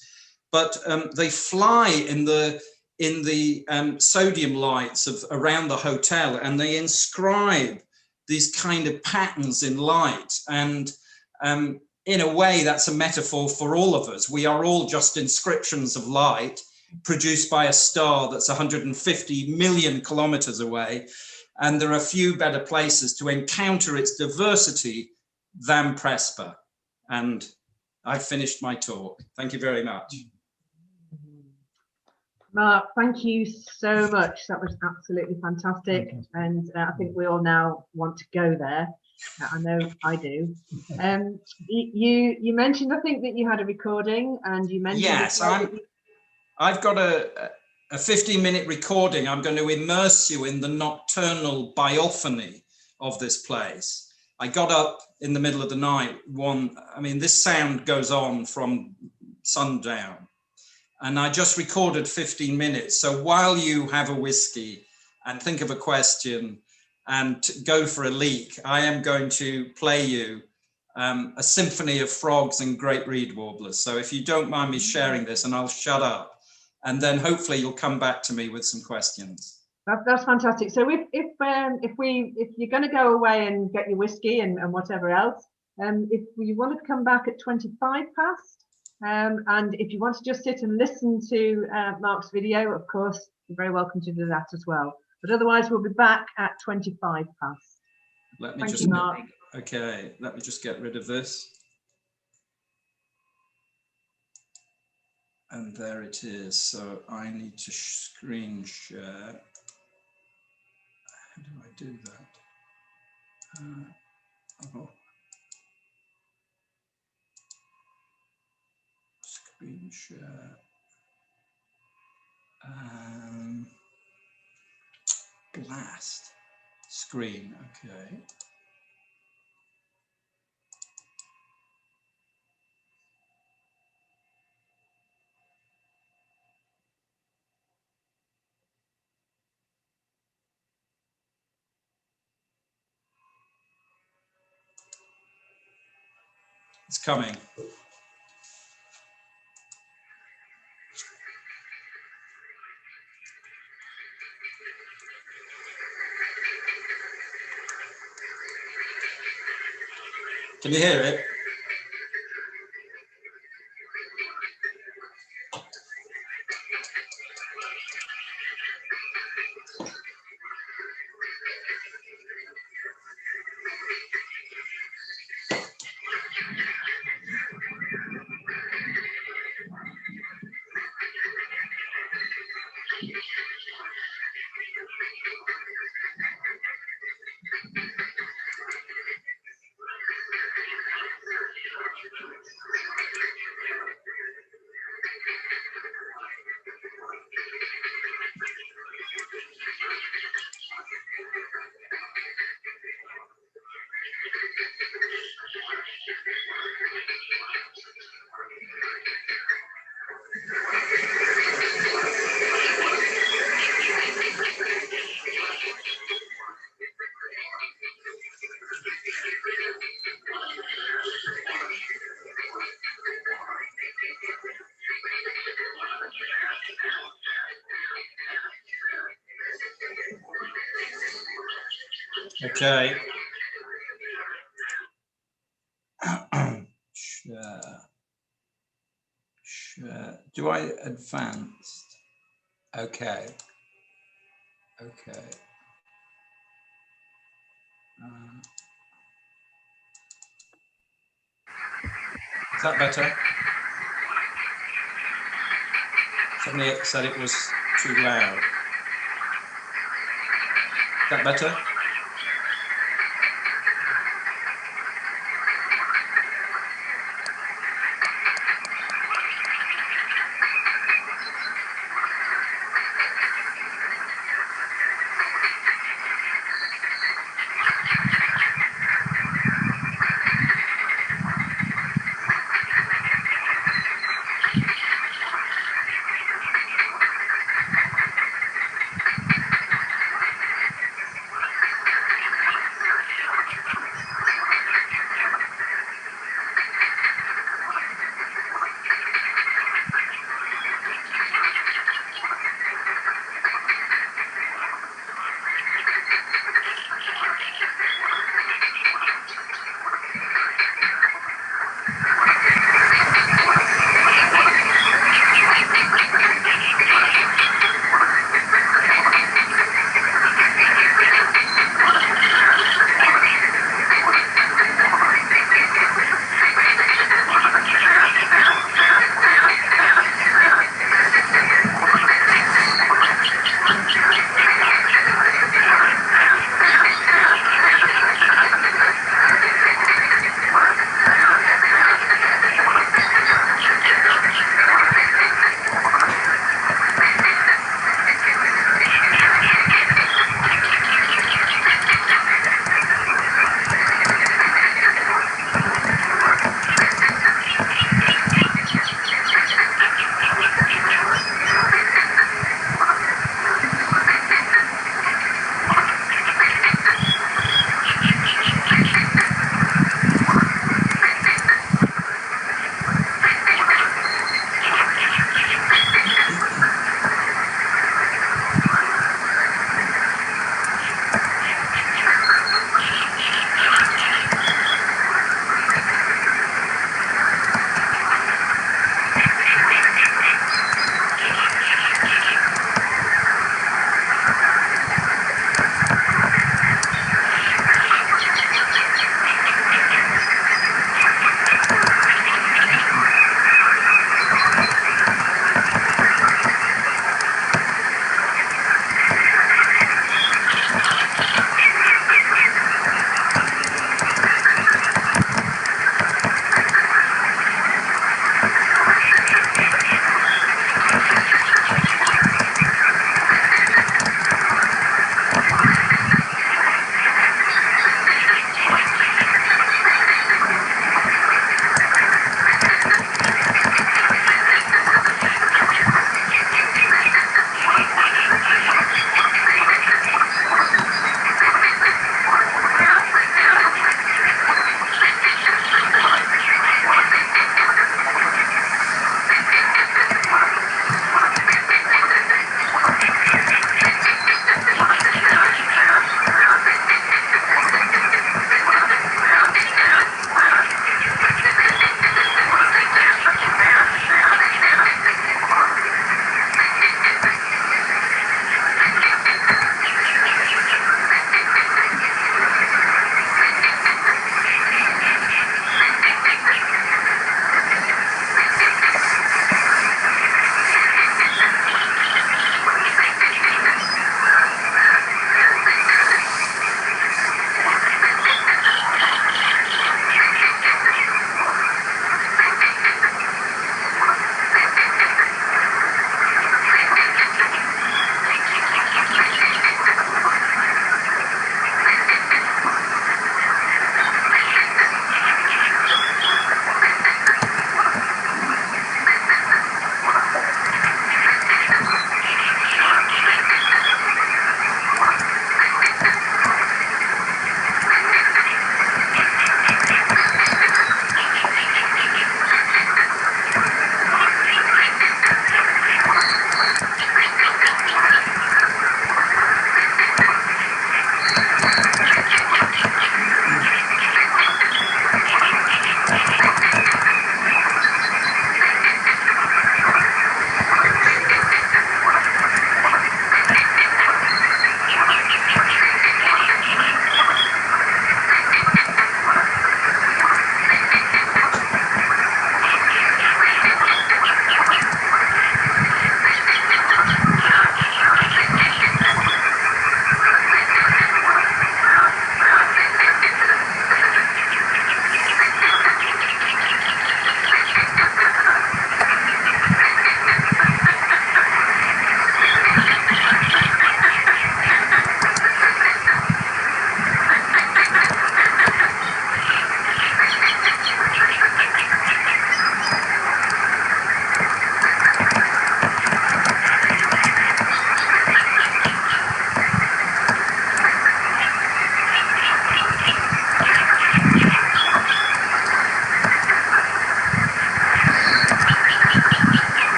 but they fly in the sodium lights of around the hotel, and they inscribe these kind of patterns in light. And in a way, that's a metaphor for all of us. We are all just inscriptions of light produced by a star that's 150 million kilometers away. And there are few better places to encounter its diversity than Prespa. And I've finished my talk. Thank you very much. Mark, thank you so much. That was absolutely fantastic. And I think we all now want to go there. I know I do. You mentioned, I think, that you had a recording, and you mentioned... Yes, I've got a 15-minute recording. I'm going to immerse you in the nocturnal biophony of this place. I got up in the middle of the night. This sound goes on from sundown. And I just recorded 15 minutes. So while you have a whiskey and think of a question and go for a leak, I am going to play you a symphony of frogs and great reed warblers. So if you don't mind me sharing this, and I'll shut up, and then hopefully you'll come back to me with some questions. That's fantastic. So if you're going to go away and get your whiskey and whatever else, if you want to come back at 25 past, and if you want to just sit and listen to Mark's video, of course, you're very welcome to do that as well. But otherwise, we'll be back at 25 past. Let me just get rid of this. And there it is. So I need to screen share. How do I do that? Screen share. Blast screen. Okay. It's coming. Can you hear it? Okay. Share. Share. Do I advance? Okay. Okay. Is that better? Somebody said it was too loud. Is that better?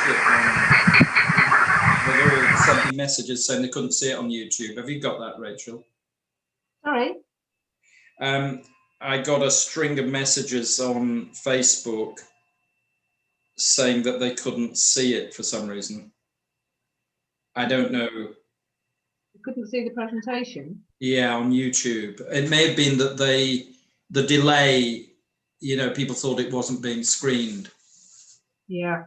They've all sent me messages saying they couldn't see it on YouTube. Have you got that, Rachel? Sorry? I got a string of messages on Facebook saying that they couldn't see it for some reason. I don't know. You couldn't see the presentation? Yeah, on YouTube. It may have been that the delay, you know, people thought it wasn't being screened. Yeah.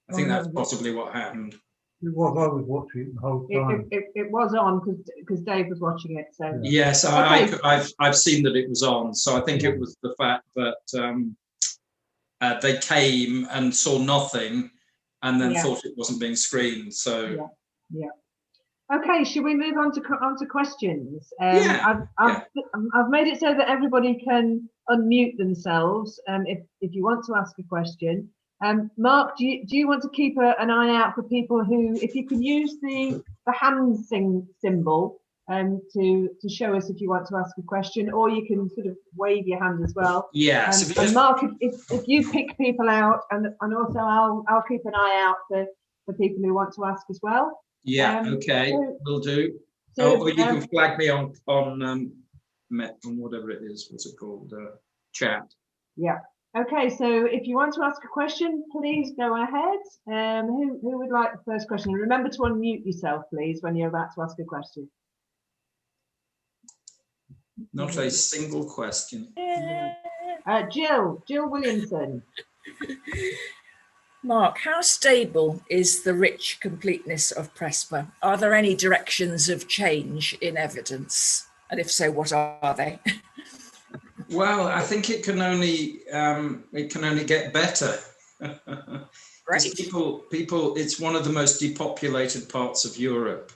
I think that's possibly what happened. It was, I was watching it the whole time. It was on because Dave was watching it. So yes, okay. I've seen that it was on. So I think it was the fact that they came and saw nothing, and then thought it wasn't being screened. So yeah. Okay, should we move on to questions? Yeah. I've made it so that everybody can unmute themselves if you want to ask a question. Mark, do you want to keep an eye out for people who, if you can use the hand symbol to show us if you want to ask a question, or you can sort of wave your hand as well. Yes. And Mark, if you pick people out, and also I'll keep an eye out for people who want to ask as well. Yeah. Okay. Will do. So, or you can flag me on whatever it is. What's it called? Chat. Yeah. Okay, so if you want to ask a question, please go ahead. Who would like the first question? And remember to unmute yourself, please, when you're about to ask a question. Not a single question. Jill Williamson. Mark, how stable is the rich completeness of Prespa? Are there any directions of change in evidence? And if so, what are they? Well, I think it can only get better. Right. People, it's one of the most depopulated parts of Europe.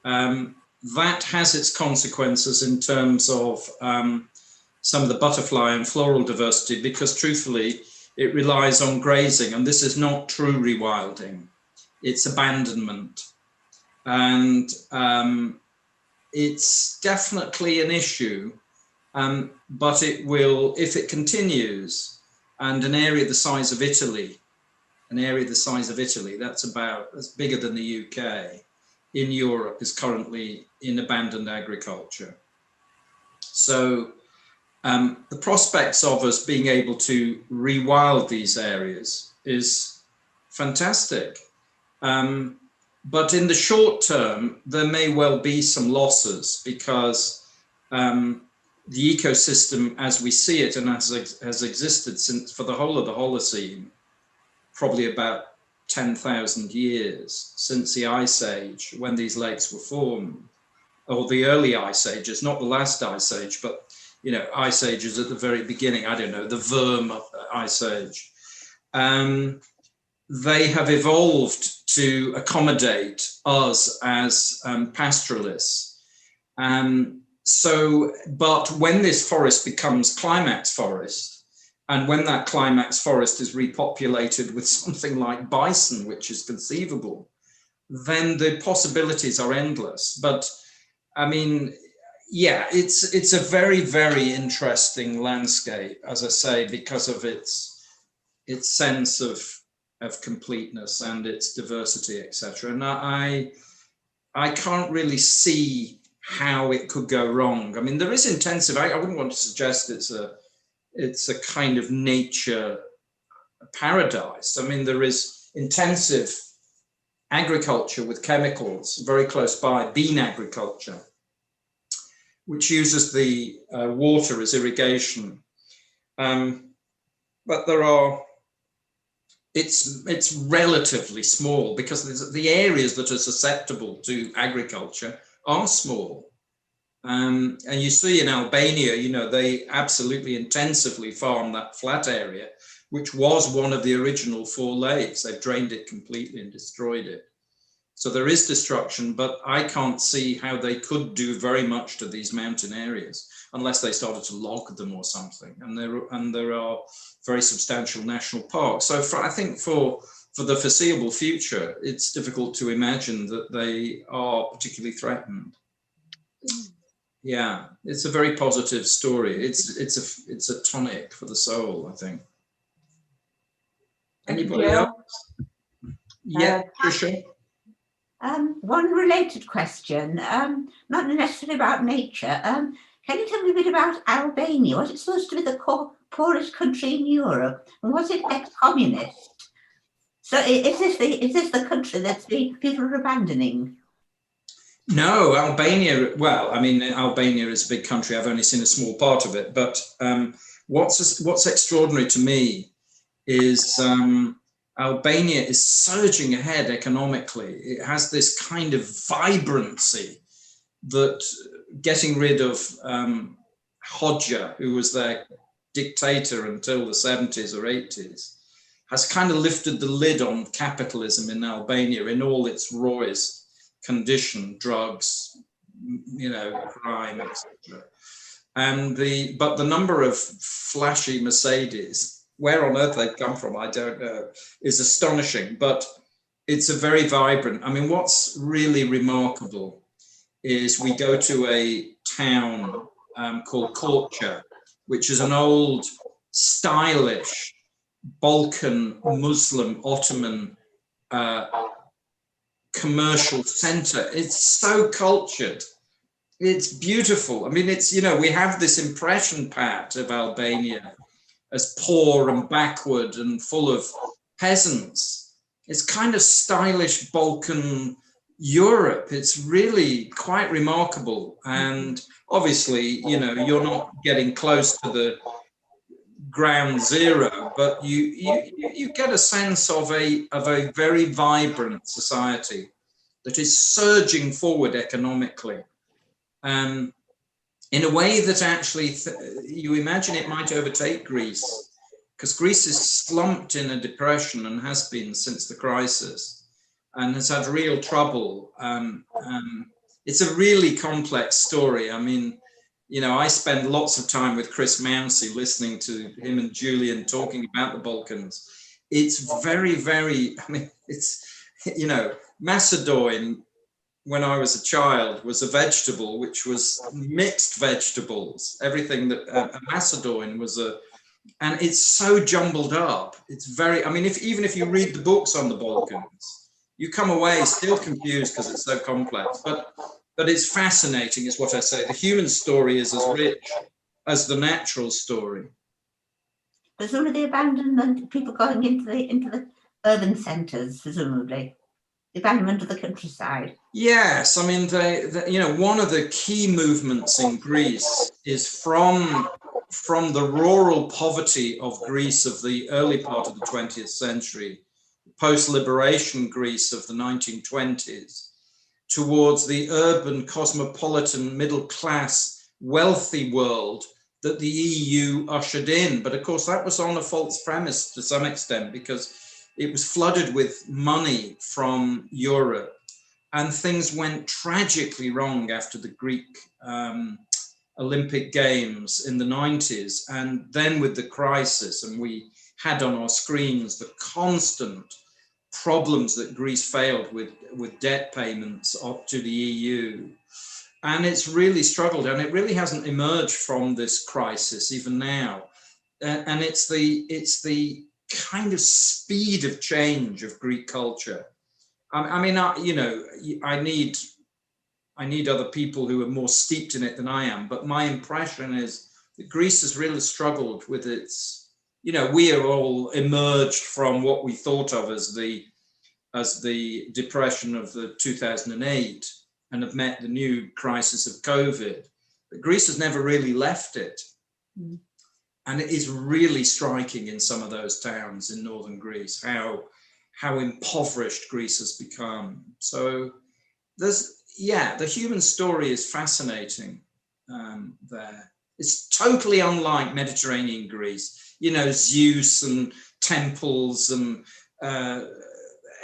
That has its consequences in terms of some of the butterfly and floral diversity, because truthfully, it relies on grazing, and this is not true rewilding, it's abandonment. And it's definitely an issue. But it will, if it continues, and an area the size of Italy, that's bigger than the UK, in Europe is currently in abandoned agriculture. So the prospects of us being able to rewild these areas is fantastic. But in the short term, there may well be some losses, because the ecosystem as we see it and has existed since for the whole of the Holocene, probably about 10,000 years since the Ice Age, when these lakes were formed, or the early Ice Ages, not the last Ice Age, but you know, Ice Ages at the very beginning, I don't know, the Worm Ice Age. They have evolved to accommodate us as pastoralists. But when this forest becomes climax forest, and when that climax forest is repopulated with something like bison, which is conceivable, then the possibilities are endless. But I mean, yeah, it's a very, very interesting landscape, as I say, because of its sense of completeness and its diversity, etc. And I can't really see how it could go wrong. I mean, there is intensive, I wouldn't want to suggest it's a kind of nature paradise. I mean, there is intensive agriculture with chemicals very close by, bean agriculture, which uses the water as irrigation. But it's relatively small, because the areas that are susceptible to agriculture are small. And you see in Albania, you know, they absolutely intensively farm that flat area, which was one of the original 4 lakes. They've drained it completely and destroyed it. So there is destruction, but I can't see how they could do very much to these mountain areas unless they started to log them or something. And there are very substantial national parks. So I think for the foreseeable future, it's difficult to imagine that they are particularly threatened. Yeah, it's a very positive story. It's a tonic for the soul, I think. Anybody else? Yeah, Tricia. One related question, not necessarily about nature. Can you tell me a bit about Albania? Was it supposed to be the poorest country in Europe? And was it ex-communist? So is this the country that people are abandoning? No, Albania, well, I mean, Albania is a big country. I've only seen a small part of it. But what's extraordinary to me is Albania is surging ahead economically. It has this kind of vibrancy that getting rid of Hoxha, who was their dictator until the 70s or 80s, has kind of lifted the lid on capitalism in Albania in all its rawest condition, drugs, you know, crime, etc. And but the number of flashy Mercedes, where on earth they've come from, I don't know, is astonishing. But it's a very vibrant. I mean, what's really remarkable is we go to a town called Korça, which is an old, stylish Balkan Muslim Ottoman commercial center. It's so cultured. It's beautiful. I mean, it's, you know, we have this impression, Pat, of Albania as poor and backward and full of peasants. It's kind of stylish Balkan Europe. It's really quite remarkable. And obviously, you know, you're not getting close to the ground zero, but you get a sense of a very vibrant society that is surging forward economically, in a way that actually you imagine it might overtake Greece, because Greece is slumped in a depression and has been since the crisis, and has had real trouble. It's a really complex story. I mean, you know, I spend lots of time with Chris Mounsey, listening to him and Julian talking about the Balkans. It's very, very, I mean, it's, you know, Macedon, when I was a child, was a vegetable, which was mixed vegetables. Everything that Macedon was and it's so jumbled up. It's very, I mean, even if you read the books on the Balkans, you come away still confused because it's so complex. But it's fascinating, is what I say. The human story is as rich as the natural story. Presumably the abandonment, people going into the urban centres, presumably. The abandonment of the countryside. Yes, I mean, you know, one of the key movements in Greece is from the rural poverty of Greece of the early part of the 20th century, post-liberation Greece of the 1920s, towards the urban, cosmopolitan, middle-class, wealthy world that the EU ushered in. But of course, that was on a false premise to some extent, because it was flooded with money from Europe, and things went tragically wrong after the Greek Olympic Games in the 90s. And then with the crisis, and we had on our screens the constant problems that Greece failed with debt payments up to the EU. And it's really struggled, and it really hasn't emerged from this crisis even now. And it's the kind of speed of change of Greek culture. I mean, you know, I need other people who are more steeped in it than I am, but my impression is that Greece has really struggled with its, you know, we are all emerged from what we thought of as the depression of the 2008 and have met the new crisis of COVID. But Greece has never really left it. Mm. And it is really striking in some of those towns in northern Greece, how impoverished Greece has become. So the human story is fascinating there. It's totally unlike Mediterranean Greece, you know, Zeus and temples and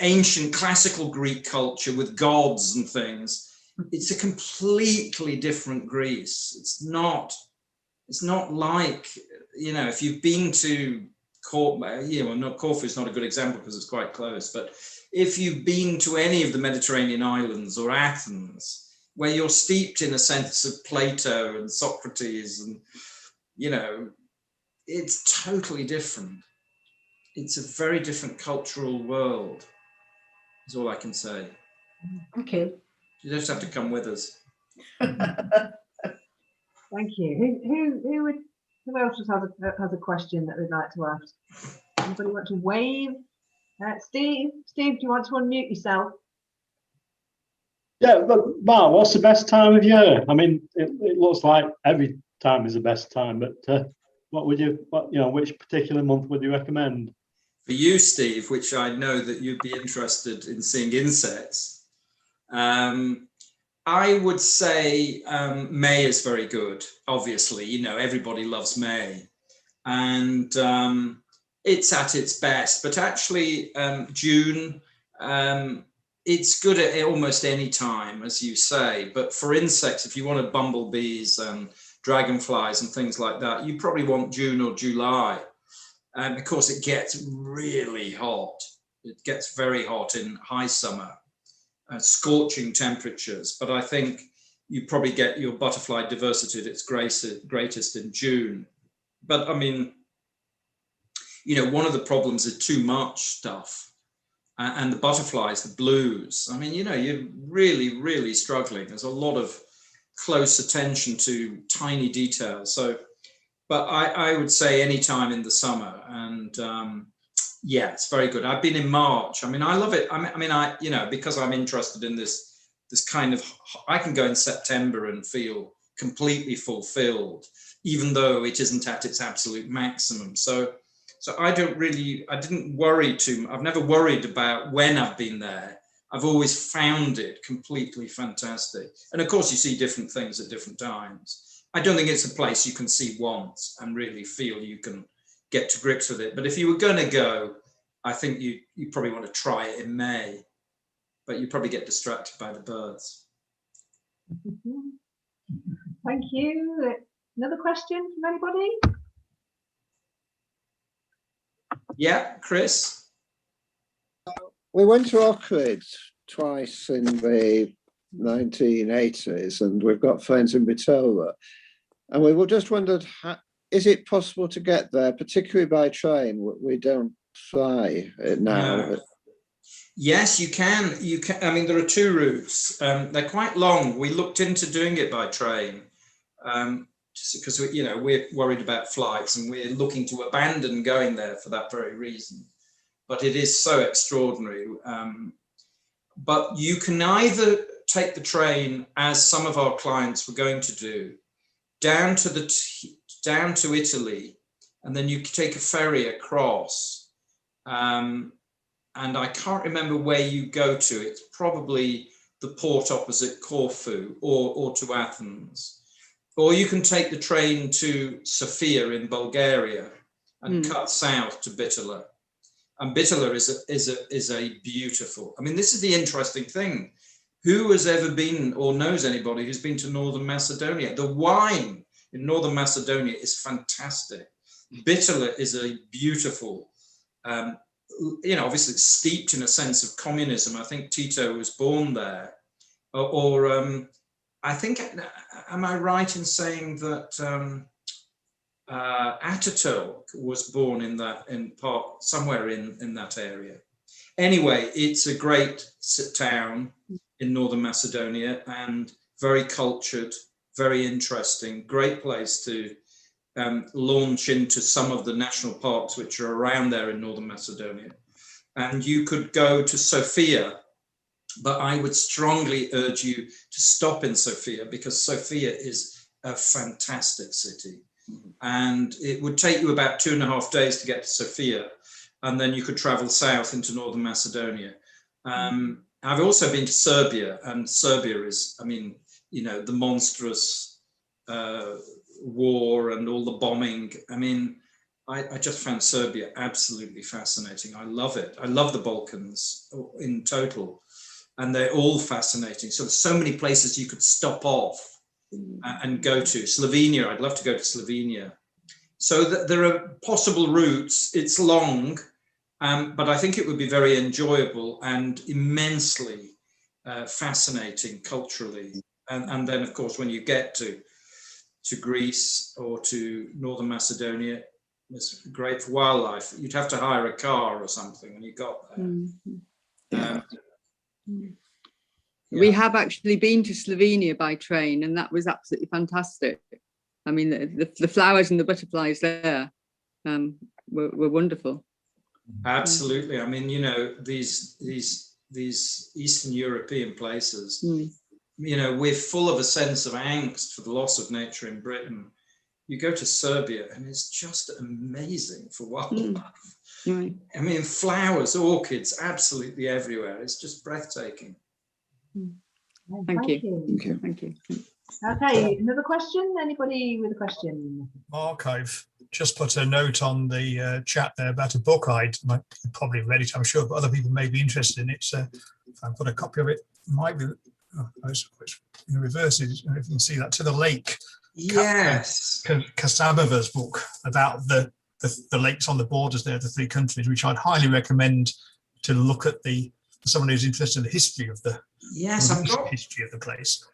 ancient classical Greek culture with gods and things. It's a completely different Greece. It's not like, you know, if you've been to Corfu is not a good example because it's quite close, but if you've been to any of the Mediterranean islands or Athens, where you're steeped in a sense of Plato and Socrates, and, you know, it's totally different. It's a very different cultural world. is all I can say. Thank you. You just have to come with us. Thank you. Who else just has a question that they'd like to ask? Anybody want to wave? Steve, do you want to unmute yourself? Yeah, but Mark, what's the best time of year? I mean, it looks like every time is the best time, but which particular month would you recommend? For you, Steve, which I know that you'd be interested in seeing insects, I would say May is very good. Obviously, you know, everybody loves May, and it's at its best. But actually, June, it's good at almost any time, as you say. But for insects, if you wanted bumblebees and dragonflies and things like that, you probably want June or July. And of course, it gets really hot. It gets very hot in high summer, scorching temperatures. But I think you probably get your butterfly diversity at its greatest in June. But I mean, you know, one of the problems is too much stuff. And the butterflies, the blues, I mean, you know, you're really, really struggling. There's a lot of close attention to tiny details. So, but I would say any time in the summer. And yeah, it's very good. I've been in March. I mean, I love it. I mean, you know, because I'm interested in this kind of, I can go in September and feel completely fulfilled, even though it isn't at its absolute maximum. So I didn't worry I've never worried about when I've been there. I've always found it completely fantastic. And of course you see different things at different times. I don't think it's a place you can see once and really feel you can get to grips with it. But if you were going to go, I think you probably want to try it in May, but you probably get distracted by the birds. Thank you. Another question from anybody? Yeah, Chris? We went to Oakrid twice in the 1980s, and we've got friends in Bitola. And we just wondered, is it possible to get there, particularly by train? We don't fly it now. No. Yes, you can. You can. I mean, there are two routes. They're quite long. We looked into doing it by train. Just because we're worried about flights and we're looking to abandon going there for that very reason. But it is so extraordinary. But you can either take the train, as some of our clients were going to do, down to Italy, and then you take a ferry across. And I can't remember where you go to. It's probably the port opposite Corfu or to Athens. Or you can take the train to Sofia in Bulgaria and cut south to Bitola. And Bitola is a beautiful, I mean, this is the interesting thing. Who has ever been or knows anybody who's been to Northern Macedonia? The wine in Northern Macedonia is fantastic. Bitola is a beautiful, obviously it's steeped in a sense of communism. I think Tito was born there. I think, am I right in saying that Ataturk was born somewhere in that area? Anyway, it's a great town in Northern Macedonia and very cultured, very interesting, great place to launch into some of the national parks which are around there in Northern Macedonia. And you could go to Sofia, but I would strongly urge you to stop in Sofia, because Sofia is a fantastic city. And it would take you about 2.5 days to get to Sofia, and then you could travel south into Northern Macedonia. I've also been to Serbia, and Serbia is, I mean, the monstrous war and all the bombing. I mean, I just found Serbia absolutely fascinating. I love it. I love the Balkans in total. And they're all fascinating. So there's so many places you could stop off and go to. Slovenia, I'd love to go to Slovenia. So there are possible routes. It's long, but I think it would be very enjoyable and immensely fascinating culturally. And then, of course, when you get to Greece or to Northern Macedonia, it's great for wildlife. You'd have to hire a car or something when you got there. We have actually been to Slovenia by train, and that was absolutely fantastic. I mean, the flowers and the butterflies there were wonderful. Absolutely. I mean, you know, these Eastern European places, you know, we're full of a sense of angst for the loss of nature in Britain. You go to Serbia and it's just amazing for wildlife. Right. I mean, flowers, orchids, absolutely everywhere. It's just breathtaking. Thank you. Thank you. Okay, another question? Anybody with a question? Mark, I've just put a note on the chat there about a book I'd probably read it, I'm sure, but other people may be interested in it. So if I put a copy of it, it might be in the reverse, if you can see that, To the Lake. Yes. Kasabova's book about the lakes on the borders there, the three countries, which I'd highly recommend to look at someone who's interested in the history of the history of the place.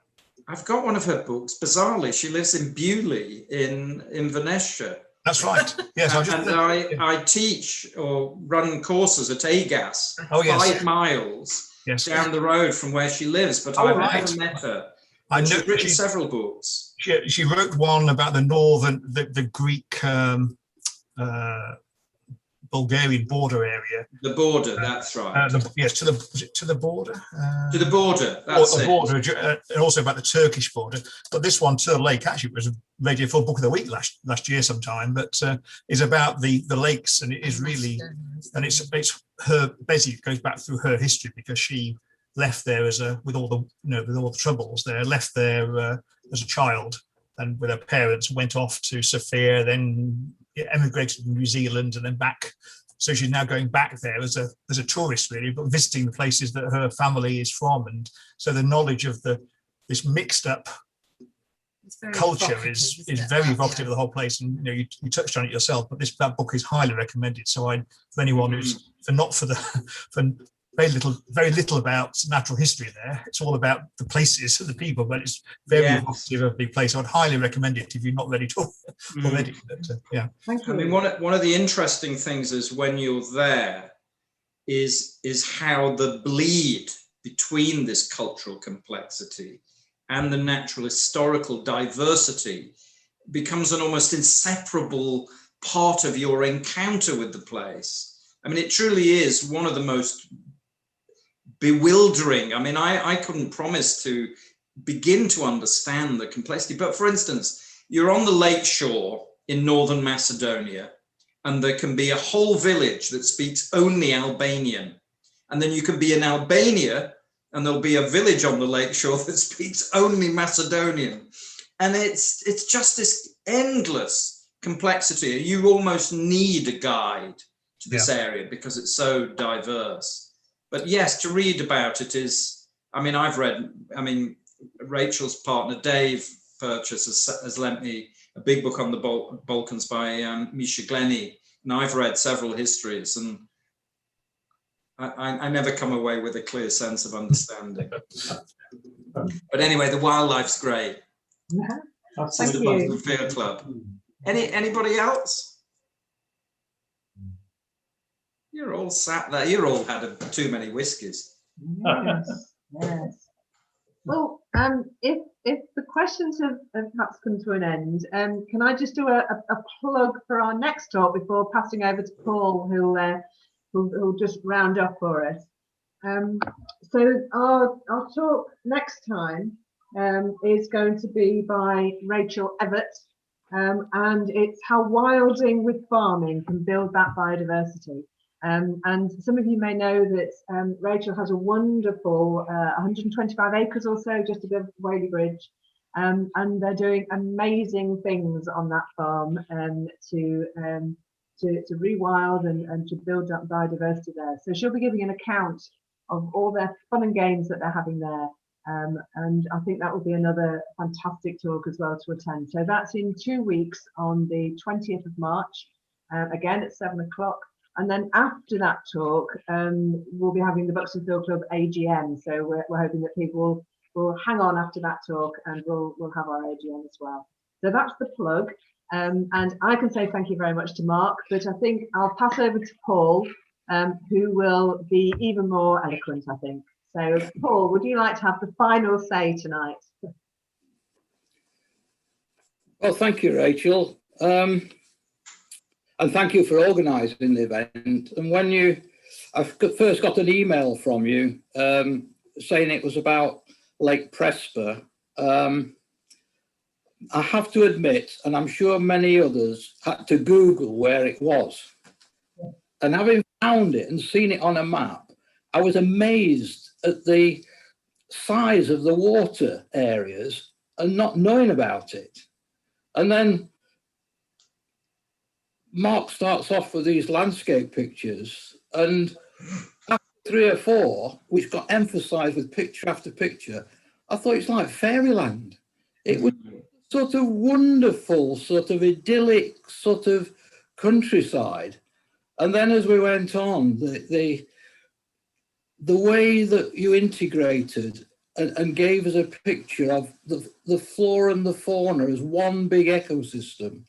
I've got one of her books. Bizarrely, she lives in Bewley in Venetia. That's right. Yes, I teach or run courses at AGAS, 5 miles down the road from where she lives. But I've never met her. She's written several books. She wrote one about the Greek Bulgarian border area. The border, that's right. Yes, to the border. To the border, that's it. Border, and also about the Turkish border. But this one, To the Lake, actually was a Radio 4 Book of the Week last year sometime. But is about the lakes, and it is really, and it's her. Basically, it goes back through her history because she left there with all the troubles there. Left there as a child, and with her parents went off to Sofia, then emigrated to New Zealand, and then back. So she's now going back there as a tourist, really, but visiting the places that her family is from. And so the knowledge of this mixed up culture is very evocative of the whole place. And you know, you touched on it yourself, but that book is highly recommended. So for anyone who's for very little about natural history there. It's all about the places and the people, but it's very evocative of the place. I would highly recommend it if you're not ready to already. But, yeah. Thank you. I mean, one of the interesting things is when you're there is how the bleed between this cultural complexity and the natural historical diversity becomes an almost inseparable part of your encounter with the place. I mean, it truly is one of the most bewildering. I mean, I couldn't promise to begin to understand the complexity, but for instance, you're on the lake shore in northern Macedonia, and there can be a whole village that speaks only Albanian. And then you can be in Albania, and there'll be a village on the lake shore that speaks only Macedonian. And it's just this endless complexity. You almost need a guide to this area because it's so diverse. But yes, to read about it is, I mean, Rachel's partner, Dave Purchase, has lent me a big book on the Balkans by Misha Glenny. And I've read several histories, and I never come away with a clear sense of understanding. But anyway, the wildlife's great. Thank you. The Field Club. Anybody else? You're all sat there. You're all had too many whiskies. Yes. Well, if the questions have perhaps come to an end, can I just do a plug for our next talk before passing over to Paul, who'll just round up for us. So our talk next time is going to be by Rachel Evett, and it's how wilding with farming can build that biodiversity. And some of you may know that Rachel has a wonderful 125 acres or so just above Whaley Bridge, and they're doing amazing things on that farm to rewild and to build up biodiversity there. So she'll be giving an account of all their fun and games that they're having there. And I think that will be another fantastic talk as well to attend. So that's in 2 weeks on the 20th of March, again at 7 o'clock. And then after that talk, we'll be having the Buxton Field Club AGM. So we're hoping that people will hang on after that talk, and we'll have our AGM as well. So that's the plug. And I can say thank you very much to Mark, but I think I'll pass over to Paul, who will be even more eloquent, I think. So, Paul, would you like to have the final say tonight? Well, thank you, Rachel. And thank you for organising the event. And when I first got an email from you saying it was about Lake Prespa, I have to admit, and I'm sure many others had to Google where it was. And having found it and seen it on a map, I was amazed at the size of the water areas and not knowing about it. And then Mark starts off with these landscape pictures, and after 3 or 4, which got emphasised with picture after picture, I thought it's like fairyland. It was sort of wonderful, sort of idyllic, sort of countryside. And then as we went on, the way that you integrated and gave us a picture of the flora and the fauna as one big ecosystem.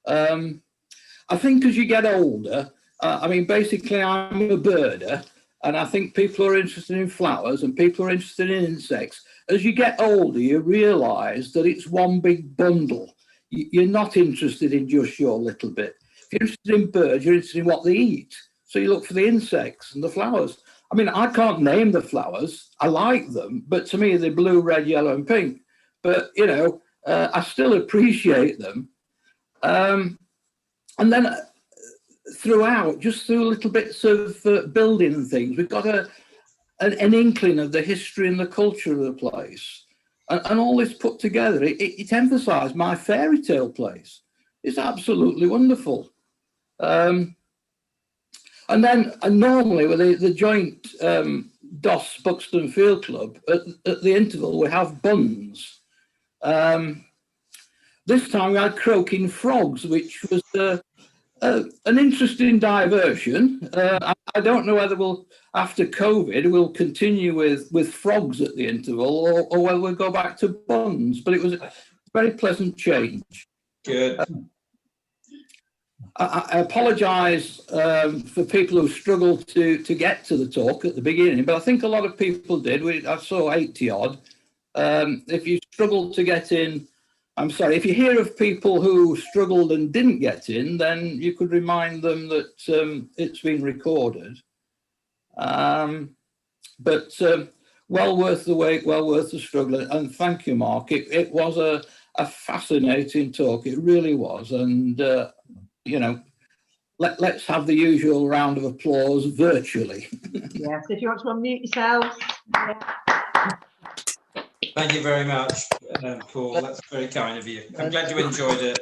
I think as you get older, I mean, basically I'm a birder, and I think people are interested in flowers and people are interested in insects. As you get older, you realise that it's one big bundle. You're not interested in just your little bit. If you're interested in birds, you're interested in what they eat. So you look for the insects and the flowers. I mean, I can't name the flowers. I like them, but to me, they're blue, red, yellow, and pink. But, you know, I still appreciate them. And then throughout, just through little bits of building and things, we've got an inkling of the history and the culture of the place. And all this put together, it emphasised my fairy tale place. It's absolutely wonderful. And then normally with the joint DOS Buxton Field Club, at the interval we have buns. This time we had croaking frogs, which was an interesting diversion. I don't know whether after COVID, we'll continue with frogs at the interval or whether we'll go back to buns, but it was a very pleasant change. Good. I apologise for people who struggled to get to the talk at the beginning, but I think a lot of people did. I saw 80 odd. If you struggled to get in, I'm sorry. If you hear of people who struggled and didn't get in, then you could remind them that it's been recorded. But well worth the wait, well worth the struggle. And thank you, Mark. It was a fascinating talk. It really was. And you know, let's have the usual round of applause virtually. Yes, if you want to unmute yourselves. Yeah. Thank you very much, Paul. That's very kind of you. I'm glad you enjoyed it,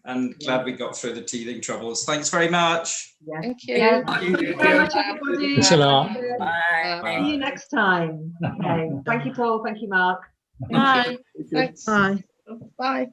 and glad we got through the teething troubles. Thanks very much. Yeah. Thank you. Yeah. Thank you very much, everybody. Thanks a lot. Bye. See you next time. Okay. Thank you, Paul. Thank you, Mark. Bye. Bye. Bye.